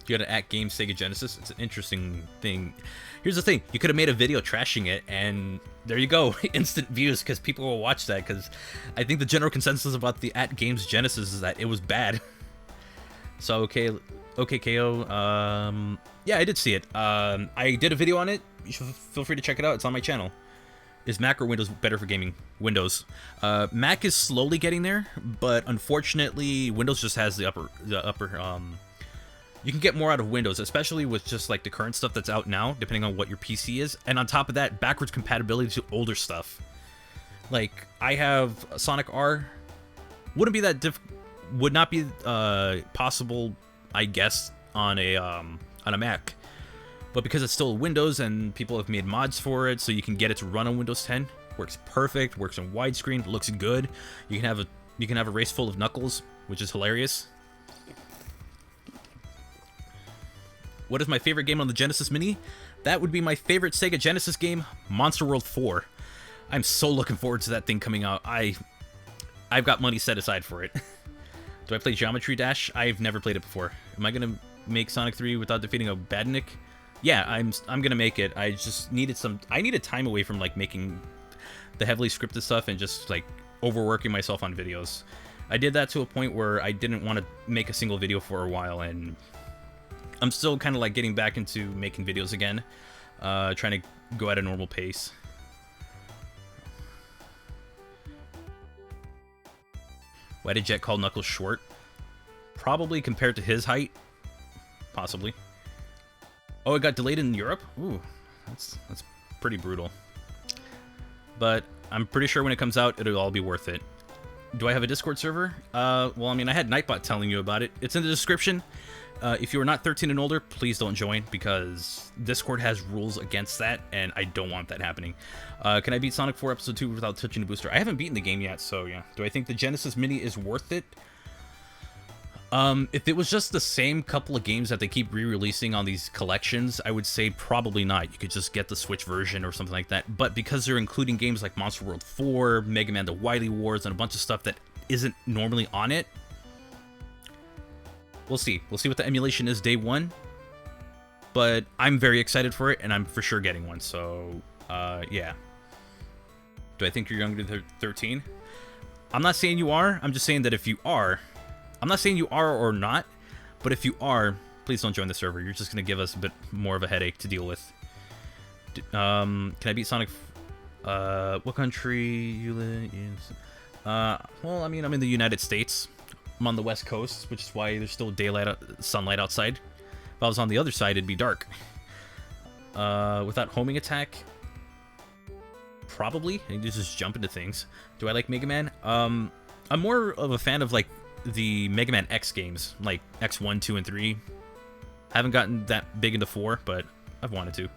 [SPEAKER 1] you got an @game Sega Genesis. It's an interesting thing. Here's the thing: you could have made a video trashing it, and there you go, instant views, because people will watch that. Because I think the general consensus about the @games Genesis is that it was bad. So okay, KO. Yeah, I did see it. I did a video on it. You should feel free to check it out. It's on my channel. Is Mac or Windows better for gaming? Windows. Mac is slowly getting there, but unfortunately, Windows just has the upper. You can get more out of Windows, especially with just like the current stuff that's out now, depending on what your PC is. And on top of that, backwards compatibility to older stuff. Like I have Sonic R. Would not be possible, I guess, on a Mac. But because it's still Windows and people have made mods for it, so you can get it to run on Windows 10, works perfect, works in widescreen, looks good. You can have a race full of Knuckles, which is hilarious. What is my favorite game on the Genesis Mini? That would be my favorite Sega Genesis game, Monster World 4. I'm so looking forward to that thing coming out. I've got money set aside for it. Do I play Geometry Dash? I've never played it before. Am I gonna make Sonic 3 without defeating a Badnik? Yeah, I'm gonna make it. I just needed I needed time away from like making the heavily scripted stuff and just like overworking myself on videos. I did that to a point where I didn't want to make a single video for a while, and I'm still kind of like getting back into making videos again, trying to go at a normal pace. Why did Jet call Knuckles short? Probably compared to his height. Possibly. Oh, it got delayed in Europe? Ooh, that's pretty brutal. But I'm pretty sure when it comes out, it'll all be worth it. Do I have a Discord server? Well, I mean, I had Nightbot telling you about it. It's in the description. If you are not 13 and older, please don't join, because Discord has rules against that, and I don't want that happening. Can I beat Sonic 4 Episode 2 without touching the booster? I haven't beaten the game yet, so yeah. Do I think the Genesis Mini is worth it? If it was just the same couple of games that they keep re-releasing on these collections, I would say probably not. You could just get the Switch version or something like that. But because they're including games like Monster World 4, Mega Man The Wily Wars, and a bunch of stuff that isn't normally on it, we'll see. We'll see what the emulation is day one. But I'm very excited for it, and I'm for sure getting one. So, yeah. Do I think you're younger than 13? I'm not saying you are. I'm just saying that if you are... I'm not saying you are or not, but if you are, please don't join the server. You're just going to give us a bit more of a headache to deal with. Can I beat Sonic What country you live in? Well, I mean, I'm in the United States. I'm on the West Coast, which is why there's still sunlight outside. If I was on the other side, it'd be dark. Without homing attack, probably. I just jump into things. Do I like Mega Man? I'm more of a fan of like the Mega Man X games, like X1, 2, and 3. Haven't gotten that big into 4, but I've wanted to.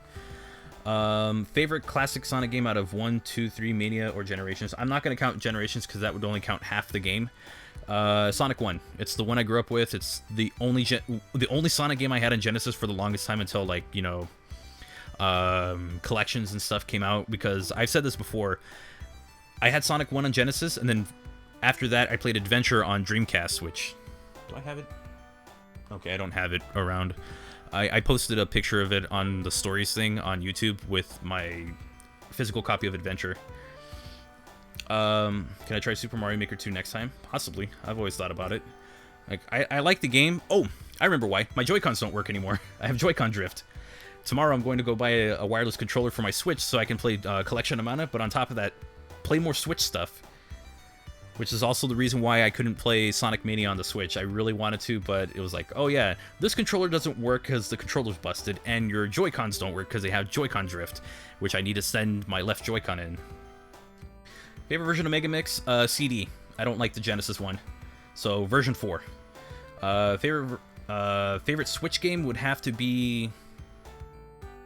[SPEAKER 1] Favorite classic Sonic game out of 1, 2, 3, Mania, or Generations? I'm not going to count Generations because that would only count half the game. Sonic 1. It's the one I grew up with. It's the only Sonic game I had in Genesis for the longest time until, like, you know, collections and stuff came out, because I've said this before. I had Sonic 1 on Genesis, and then after that I played Adventure on Dreamcast, which... Do I have it? Okay, I don't have it around. I posted a picture of it on the stories thing on YouTube with my physical copy of Adventure. Can I try Super Mario Maker 2 next time? Possibly. I've always thought about it. Like, I like the game. Oh, I remember why. My Joy-Cons don't work anymore. I have Joy-Con drift. Tomorrow I'm going to go buy a wireless controller for my Switch so I can play Collection of Mana, but on top of that, play more Switch stuff. Which is also the reason why I couldn't play Sonic Mania on the Switch. I really wanted to, but it was like, oh yeah, this controller doesn't work because the controller's busted, and your Joy-Cons don't work because they have Joy-Con drift, which I need to send my left Joy-Con in. Favorite version of Mega Mix? CD. I don't like the Genesis one. So, version 4. Favorite Switch game would have to be...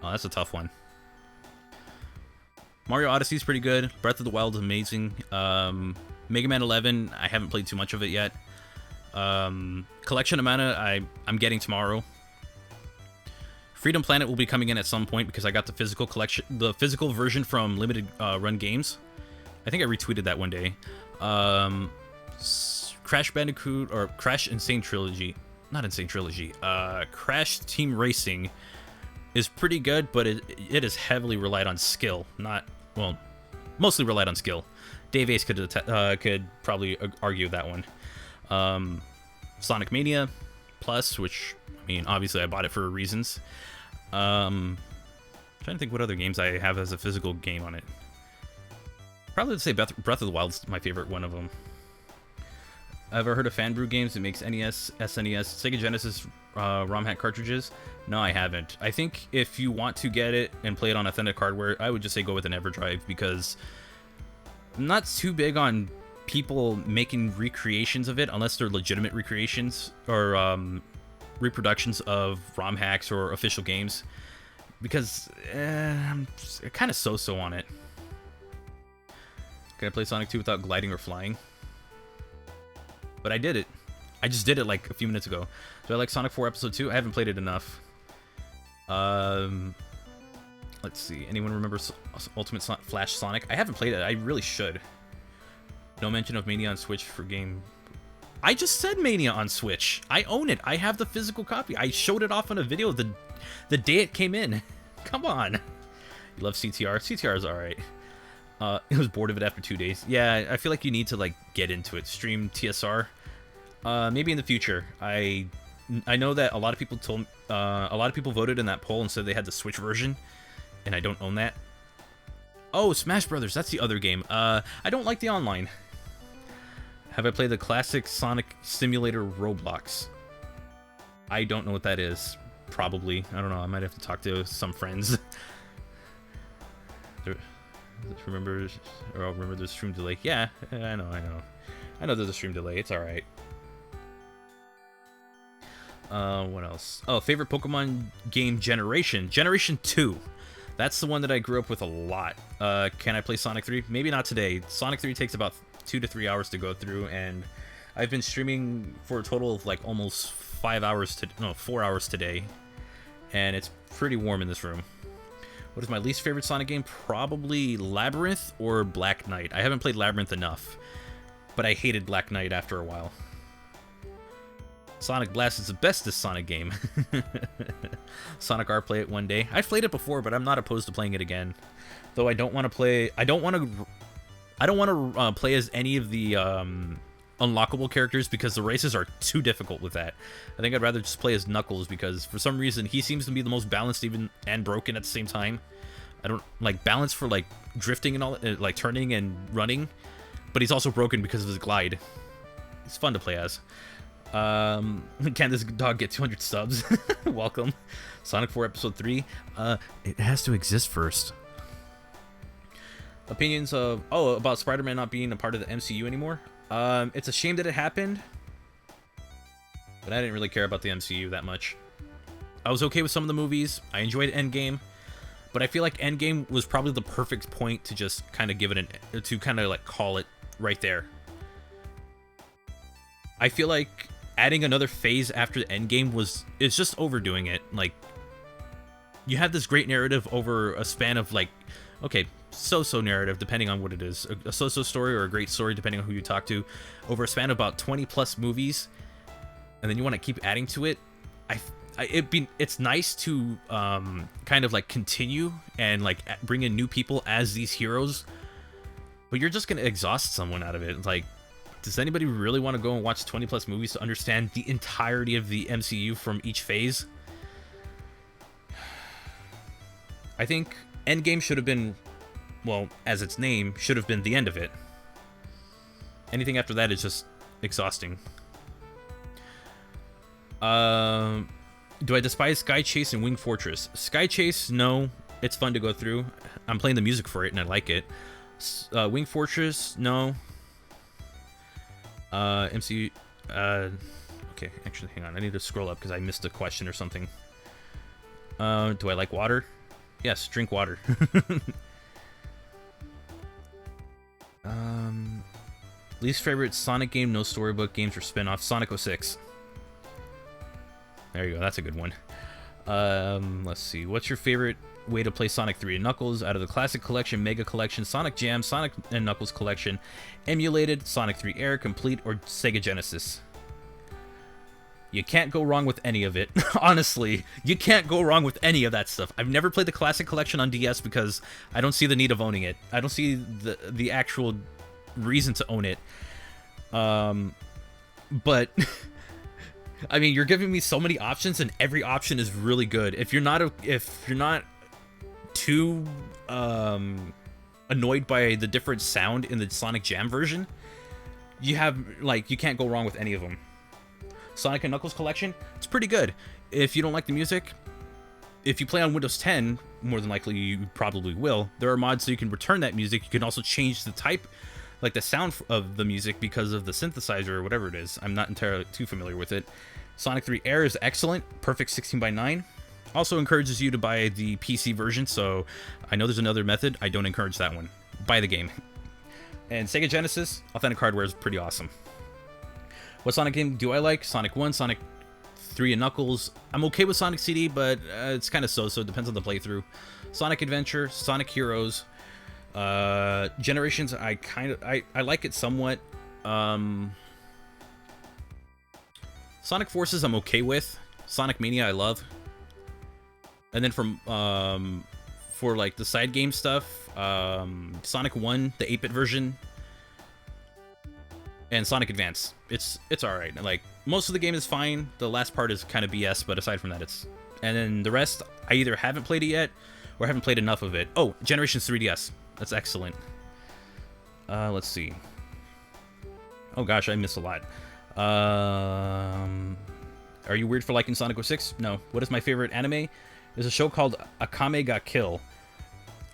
[SPEAKER 1] Oh, that's a tough one. Mario Odyssey is pretty good. Breath of the Wild is amazing. Mega Man 11, I haven't played too much of it yet. Collection of Mana, I'm getting tomorrow. Freedom Planet will be coming in at some point because I got the physical collection, the physical version from Limited Run Games. I think I retweeted that one day. Crash Bandicoot, or Crash Insane Trilogy. Not Insane Trilogy. Crash Team Racing is pretty good, but it is heavily relied on skill. Well, mostly relied on skill. DaveAce could probably argue that one. Sonic Mania Plus, which, I mean, obviously I bought it for reasons. Trying to think what other games I have as a physical game on it. Probably to say Breath of the Wild's my favorite one of them. Ever heard of Fanbrew Games? It makes NES, SNES, Sega Genesis ROM hack cartridges. No, I haven't. I think if you want to get it and play it on authentic hardware, I would just say go with an EverDrive, because I'm not too big on people making recreations of it unless they're legitimate recreations or reproductions of ROM hacks or official games, because I'm kind of so-so on it. Can I play Sonic 2 without gliding or flying? But I did it. I just did it like a few minutes ago. Do I like Sonic 4 Episode 2? I haven't played it enough. Let's see. Anyone remember Ultimate Flash Sonic? I haven't played it. I really should. No mention of Mania on Switch for game. I just said Mania on Switch. I own it. I have the physical copy. I showed it off on a video the day it came in. Come on. You love CTR? CTR is alright. It was bored of it after 2 days. Yeah, I feel like you need to like get into it. Stream TSR. Maybe in the future. I know that a lot of people voted in that poll and said they had the Switch version, and I don't own that. Oh, Smash Brothers. That's the other game. I don't like the online. Have I played the classic Sonic Simulator Roblox? I don't know what that is. Probably. I don't know. I might have to talk to some friends. Remember the stream delay? Yeah, I know there's a stream delay. It's alright. What else? Oh, favorite Pokemon game generation? Generation 2. That's the one that I grew up with a lot. Can I play Sonic 3? Maybe not today. Sonic 3 takes about 2 to 3 hours to go through, and I've been streaming for a total of like almost 4 hours today, and it's pretty warm in this room. What is my least favorite Sonic game? Probably Labyrinth or Black Knight. I haven't played Labyrinth enough, but I hated Black Knight after a while. Sonic Blast is the bestest Sonic game. Sonic R, play it one day. I've played it before, but I'm not opposed to playing it again. Though I don't want to play. I don't want to play as any of the unlockable characters because the races are too difficult with that. I think I'd rather just play as Knuckles because for some reason he seems to be the most balanced even and broken at the same time. I don't like balance for like drifting and all, like turning and running, but he's also broken because of his glide. It's fun to play as. Can this dog get 200 subs? Welcome. Sonic 4 Episode 3. It has to exist first. Opinions of about Spider-Man not being a part of the MCU anymore. It's a shame that it happened, but I didn't really care about the MCU that much. I was okay with some of the movies. I enjoyed Endgame, but I feel like Endgame was probably the perfect point to just kind of give it to kind of like call it right there. I feel like adding another phase after the Endgame it's just overdoing it. Like, you have this great narrative over a span of like, okay, so-so narrative depending on what it is, a so-so story or a great story depending on who you talk to, over a span of about 20 plus movies, and then you want to keep adding to it. It's nice to kind of like continue and like bring in new people as these heroes, but you're just gonna exhaust someone out of it. Like, does anybody really want to go and watch 20 plus movies to understand the entirety of the MCU from each phase? I think Endgame should have been, well, as its name, should have been the end of it. Anything after that is just exhausting. Do I despise Sky Chase and Wing Fortress? Sky Chase, no. It's fun to go through. I'm playing the music for it and I like it. Wing Fortress, no. MCU, okay, actually, hang on. I need to scroll up because I missed a question or something. Do I like water? Yes, drink water. Least favorite Sonic game, no storybook games or spin-offs. Sonic 06. There you go, that's a good one. Let's see. What's your favorite way to play Sonic 3 and Knuckles out of the Classic Collection, Mega Collection, Sonic Jam, Sonic and Knuckles Collection, Emulated, Sonic 3 Air, Complete, or Sega Genesis? You can't go wrong with any of it. Honestly, you can't go wrong with any of that stuff. I've never played the Classic Collection on DS because I don't see the need of owning it. I don't see the actual reason to own it. But I mean, you're giving me so many options, and every option is really good. If you're not too annoyed by the different sound in the Sonic Jam version, you can't go wrong with any of them. Sonic and Knuckles Collection, it's pretty good. If you don't like the music, if you play on Windows 10, more than likely you probably will. There are mods so you can return that music. You can also change the type, like the sound of the music because of the synthesizer or whatever it is. I'm not entirely too familiar with it. Sonic 3 Air is excellent, perfect 16:9. Also encourages you to buy the PC version, so I know there's another method. I don't encourage that one. Buy the game. And Sega Genesis, authentic hardware is pretty awesome. What Sonic game do I like? Sonic 1, Sonic 3 and Knuckles. I'm okay with Sonic CD, but it's kind of so-so. It depends on the playthrough. Sonic Adventure, Sonic Heroes. Generations, I like it somewhat. Sonic Forces I'm okay with. Sonic Mania I love. And then for like the side game stuff, Sonic 1, the 8-bit version, and Sonic Advance. It's alright. Like, most of the game is fine. The last part is kind of BS, but aside from that, it's... And then the rest, I either haven't played it yet, or haven't played enough of it. Oh, Generations 3DS. That's excellent. Let's see. Oh gosh, I missed a lot. Are you weird for liking Sonic 06? No. What is my favorite anime? There's a show called Akame ga Kill.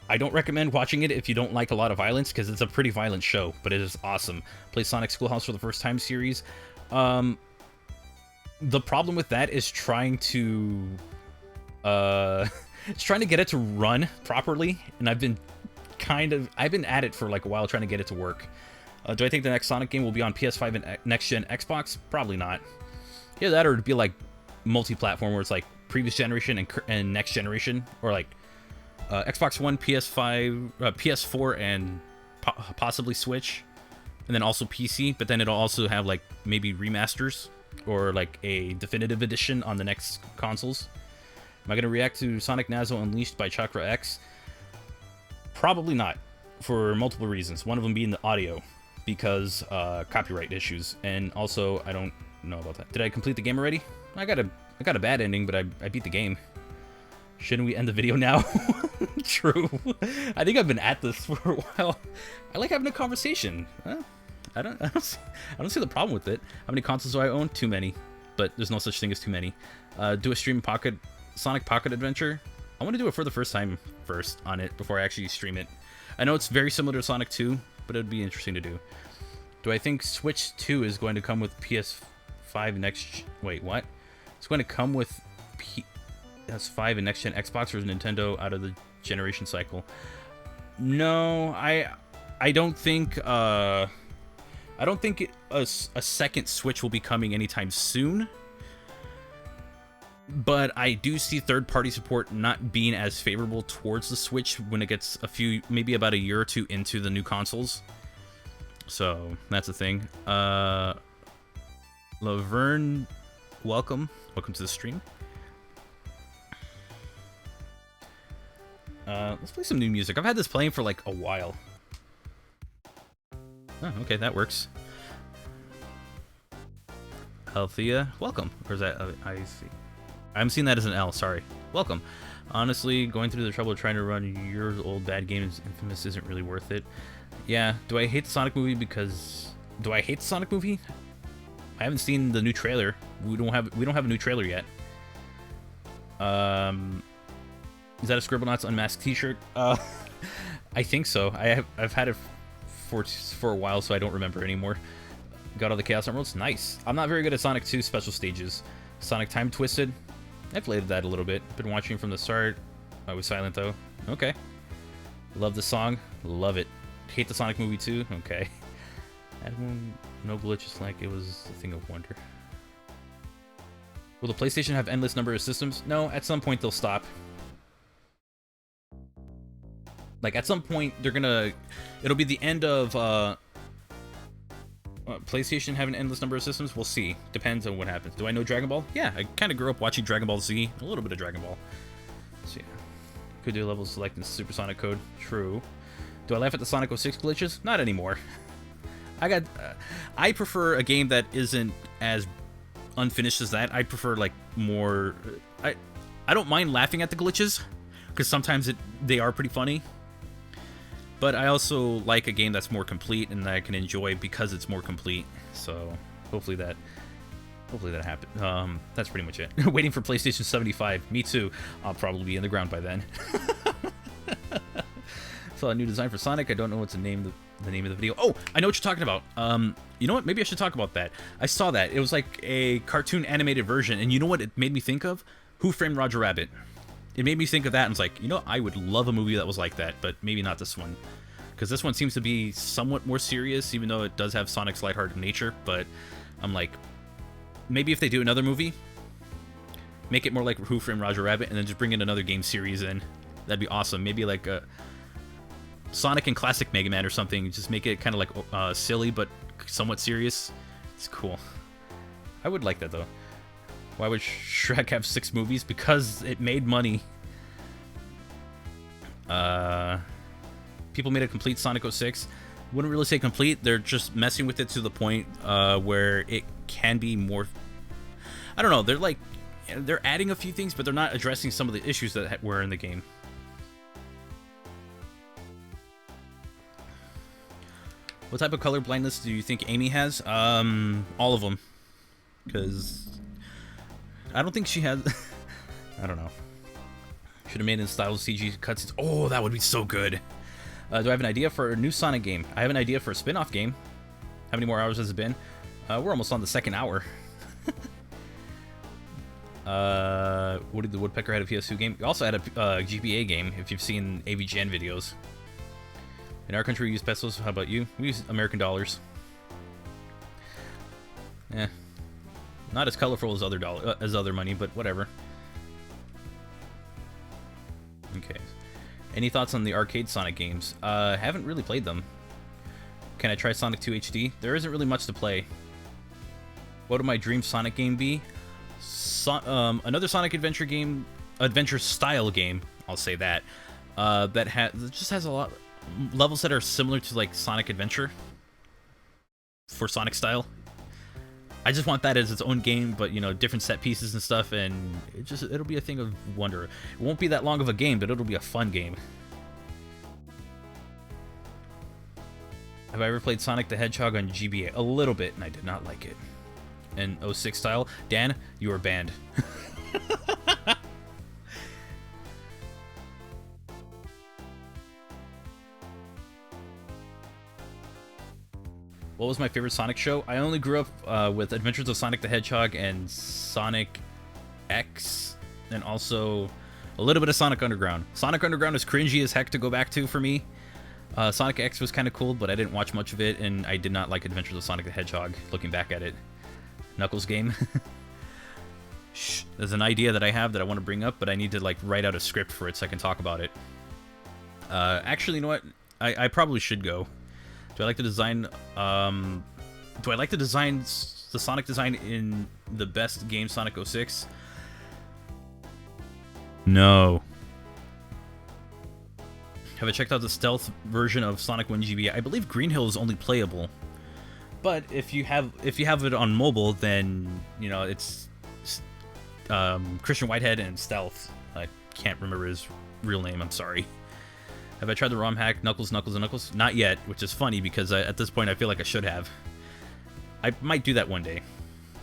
[SPEAKER 1] I don't recommend watching it if you don't like a lot of violence, because it's a pretty violent show, but it is awesome. Play Sonic Schoolhouse for the First Time series. The problem with that is trying to it's trying to get it to run properly, and I've been at it for like a while trying to get it to work. Do I think the next Sonic game will be on PS5 and next-gen Xbox? Probably not. Either that or it'd be like multi-platform, where it's like previous generation and next generation, or like Xbox One, PS5, PS4, and possibly Switch, and then also PC, but then it'll also have like maybe remasters or like a definitive edition on the next consoles. Am I going to react to Sonic Nazo Unleashed by Chakra X? Probably not, for multiple reasons. One of them being the audio, because copyright issues, and also I don't know about that. Did I complete the game already? I got a bad ending, but I beat the game. Shouldn't we end the video now? True. I think I've been at this for a while. I like having a conversation. I don't see the problem with it. How many consoles do I own? Too many. But there's no such thing as too many. Do a stream Sonic Pocket Adventure. I want to do it for the first time first on it before I actually stream it. I know it's very similar to Sonic 2, but it'd be interesting to do. Do I think Switch 2 is going to come with PS5 next... Wait, what? It's going to come with PS5 and next-gen Xbox, or is Nintendo out of the generation cycle? No, I don't think... I don't think a second Switch will be coming anytime soon. But I do see third-party support not being as favorable towards the Switch when it gets maybe about a year or two into the new consoles. So that's the thing. Laverne, welcome to the stream. Let's play some new music. I've had this playing for like a while. Oh, okay, that works. Althea, welcome. Or is that I see? I'm seeing that as an L, sorry. Welcome. Honestly, going through the trouble of trying to run your old bad games Infamous isn't really worth it. Yeah, do I hate the Sonic movie because... Do I hate the Sonic movie? I haven't seen the new trailer. We don't have a new trailer yet. Is that a Scribblenauts Unmasked t-shirt? I think so. I've had it for a while, so I don't remember anymore. Got all the Chaos Emeralds? Nice. I'm not very good at Sonic 2 special stages. Sonic Time Twisted? I played that a little bit. Been watching from the start. I was silent though. Okay. Love the song. Love it. Hate the Sonic movie too. Okay. No glitches like it was a thing of wonder. Will the PlayStation have endless number of systems? No, at some point they'll stop. Like at some point they're gonna... It'll be the end of PlayStation having an endless number of systems. We'll see. Depends on what happens. Do I know Dragon Ball? Yeah, I kind of grew up watching Dragon Ball Z. A little bit of Dragon Ball. So yeah. Could do level select in Supersonic code. True. Do I laugh at the Sonic 06 glitches? Not anymore. I prefer a game that isn't as unfinished as that. I prefer like more... I don't mind laughing at the glitches because sometimes they are pretty funny. But I also like a game that's more complete and that I can enjoy because it's more complete. So hopefully that happened. That's pretty much it. Waiting for PlayStation 75. Me too. I'll probably be in the ground by then. Saw a new design for Sonic. I don't know what's the name of the video. Oh, I know what you're talking about. You know what? Maybe I should talk about that. I saw that. It was like a cartoon animated version, and you know what it made me think of? Who Framed Roger Rabbit? It made me think of that, and it's like, you know, I would love a movie that was like that, but maybe not this one. Because this one seems to be somewhat more serious, even though it does have Sonic's lighthearted nature, but I'm like, maybe if they do another movie, make it more like Who Framed Roger Rabbit, and then just bring in another game series in. That'd be awesome. Maybe like a Sonic and Classic Mega Man or something. Just make it kind of like silly, but somewhat serious. It's cool. I would like that, though. Why would Shrek have 6 movies? Because it made money. People made a complete Sonic 06. Wouldn't really say complete. They're just messing with it to the point where it can be more... I don't know. They're adding a few things, but they're not addressing some of the issues that were in the game. What type of color blindness do you think Amy has? All of them. Because I don't think she has... I don't know. Should have made in style CG cutscenes. Oh, that would be so good. Do I have an idea for a new Sonic game? I have an idea for a spin-off game. How many more hours has it been? We're almost on the 2nd hour. Woody the Woodpecker had a PS2 game. We also had a GBA game, if you've seen AVGN videos. In our country, we use pesos. How about you? We use American dollars. Eh. Not as colorful as other money, but whatever. Okay. Any thoughts on the arcade Sonic games? Haven't really played them. Can I try Sonic 2 HD? There isn't really much to play. What would my dream Sonic game be? Another Sonic adventure game, adventure style game. I'll say that. That just has a lot levels that are similar to like Sonic Adventure for Sonic style. I just want that as its own game, but you know, different set pieces and stuff, and it'll be a thing of wonder. It won't be that long of a game, but it'll be a fun game. Have I ever played Sonic the Hedgehog on GBA? A little bit, and I did not like it. And 06 style, Dan, you are banned. What was my favorite Sonic show? I only grew up with Adventures of Sonic the Hedgehog and Sonic X, and also a little bit of Sonic Underground. Sonic Underground is cringy as heck to go back to for me. Sonic X was kind of cool, but I didn't watch much of it, and I did not like Adventures of Sonic the Hedgehog, looking back at it. Knuckles game. Shh, there's an idea that I have that I want to bring up, but I need to like write out a script for it so I can talk about it. Actually, you know what? I probably should go. Do I like the design? Do I like the designs, the Sonic design in the best game, Sonic 06? No. Have I checked out the stealth version of Sonic 1 GBA? I believe Green Hill is only playable, but if you have it on mobile, then you know it's Christian Whitehead and Stealth. I can't remember his real name. I'm sorry. Have I tried the ROM hack Knuckles, Knuckles, and Knuckles? Not yet, which is funny because at this point I feel like I should have. I might do that one day.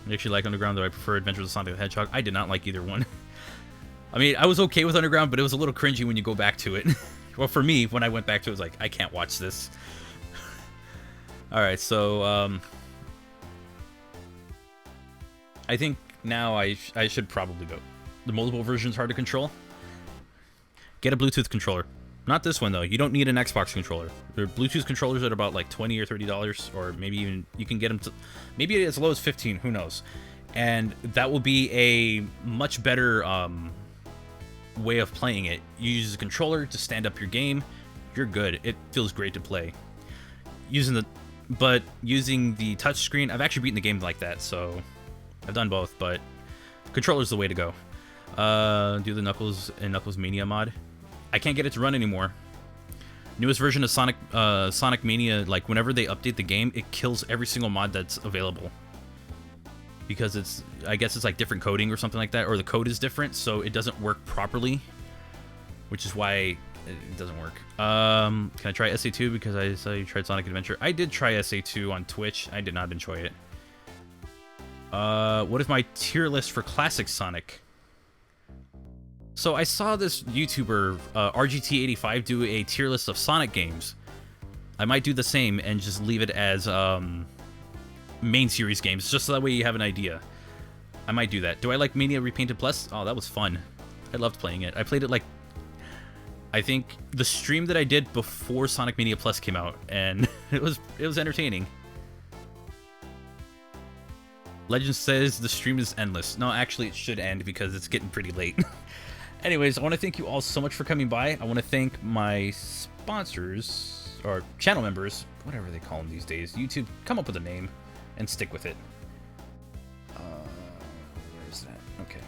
[SPEAKER 1] I actually like Underground, though I prefer Adventures of Sonic the Hedgehog. I did not like either one. I mean, I was okay with Underground, but it was a little cringy when you go back to it. Well, for me, when I went back to it, it was like, I can't watch this. Alright, so, I think now I should probably go. The multiple version's hard to control. Get a Bluetooth controller. Not this one, though. You don't need an Xbox controller. There are Bluetooth controllers at about like $20 or $30, or maybe even you can get them to maybe as low as $15, who knows. And that will be a much better way of playing it. You use a controller to stand up your game, you're good. It feels great to play. Using the touchscreen, I've actually beaten the game like that, so I've done both, but controller's the way to go. Do the Knuckles and Knuckles Mania mod. I can't get it to run anymore. Newest version of Sonic Mania, like whenever they update the game, it kills every single mod that's available. Because I guess it's like different coding or something like that, or the code is different, so it doesn't work properly, which is why it doesn't work. Can I try SA2 because I saw you tried Sonic Adventure? I did try SA2 on Twitch. I did not enjoy it. What is my tier list for classic Sonic? So I saw this YouTuber, RGT85, do a tier list of Sonic games. I might do the same and just leave it as main series games, just so that way you have an idea. I might do that. Do I like Mania Repainted Plus? Oh, that was fun. I loved playing it. I played it like, I think the stream that I did before Sonic Mania Plus came out, and it was entertaining. Legend says the stream is endless. No, actually it should end because it's getting pretty late. Anyways, I want to thank you all so much for coming by. I want to thank my sponsors, or channel members, whatever they call them these days. YouTube, come up with a name and stick with it. Where is that? Okay.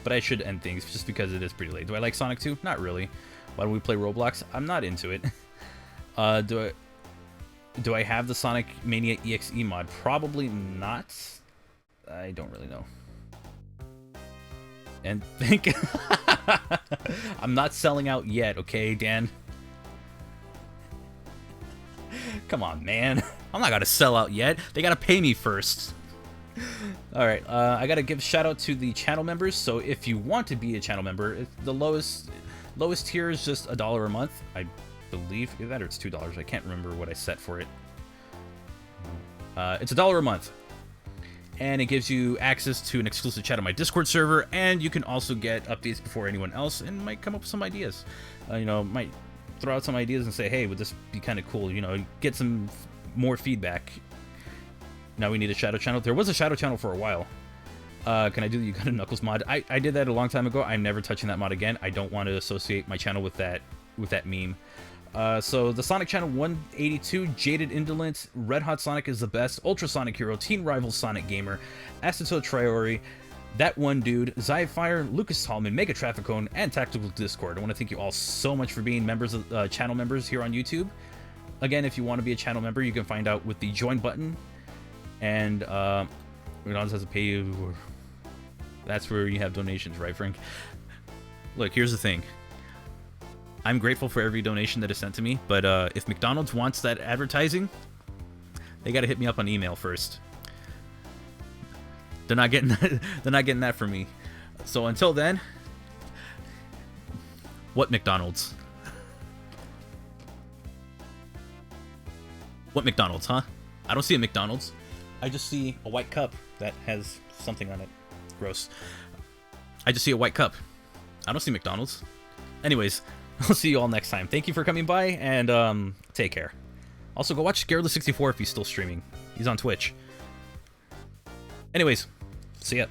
[SPEAKER 1] But I should end things just because it is pretty late. Do I like Sonic 2? Not really. Why don't we play Roblox? I'm not into it. Do I have the Sonic Mania EXE mod? Probably not. I don't really know. And think I'm not selling out yet, okay, Dan? Come on, man. I'm not gonna sell out yet. They gotta pay me first. Alright, I gotta give a shout out to the channel members. So if you want to be a channel member, the lowest tier is just $1 a month. I believe either that or it's $2. I can't remember what I set for it. It's $1 a month. And it gives you access to an exclusive chat on my Discord server, and you can also get updates before anyone else, and might come up with some ideas. You know, might throw out some ideas and say, hey, would this be kind of cool? You know, get some more feedback. Now we need a shadow channel. There was a shadow channel for a while. Can I do the You Got a Knuckles mod? I did that a long time ago. I'm never touching that mod again. I don't want to associate my channel with that meme. So the Sonic Channel 182, Jaded Indolent, Red Hot Sonic is the best, Ultra Sonic Hero, Teen Rival Sonic Gamer, Acetoe Triori, That One Dude, Zyfire, Lucas Tallman, Mega Trafficone, and Tactical Discord. I want to thank you all so much for being members of channel members here on YouTube. Again, if you want to be a channel member, you can find out with the join button. And McDonald's has to pay you. Or... That's where you have donations, right, Frank? Look, here's the thing. I'm grateful for every donation that is sent to me, but if McDonald's wants that advertising, they got to hit me up on email first. They're not getting that, they're not getting that from me. So until then, what McDonald's? What McDonald's, huh? I don't see a McDonald's. I just see a white cup that has something on it. Gross. I just see a white cup. I don't see McDonald's. Anyways, I'll see you all next time. Thank you for coming by, and take care. Also, go watch Scareless64 if he's still streaming. He's on Twitch. Anyways, see ya.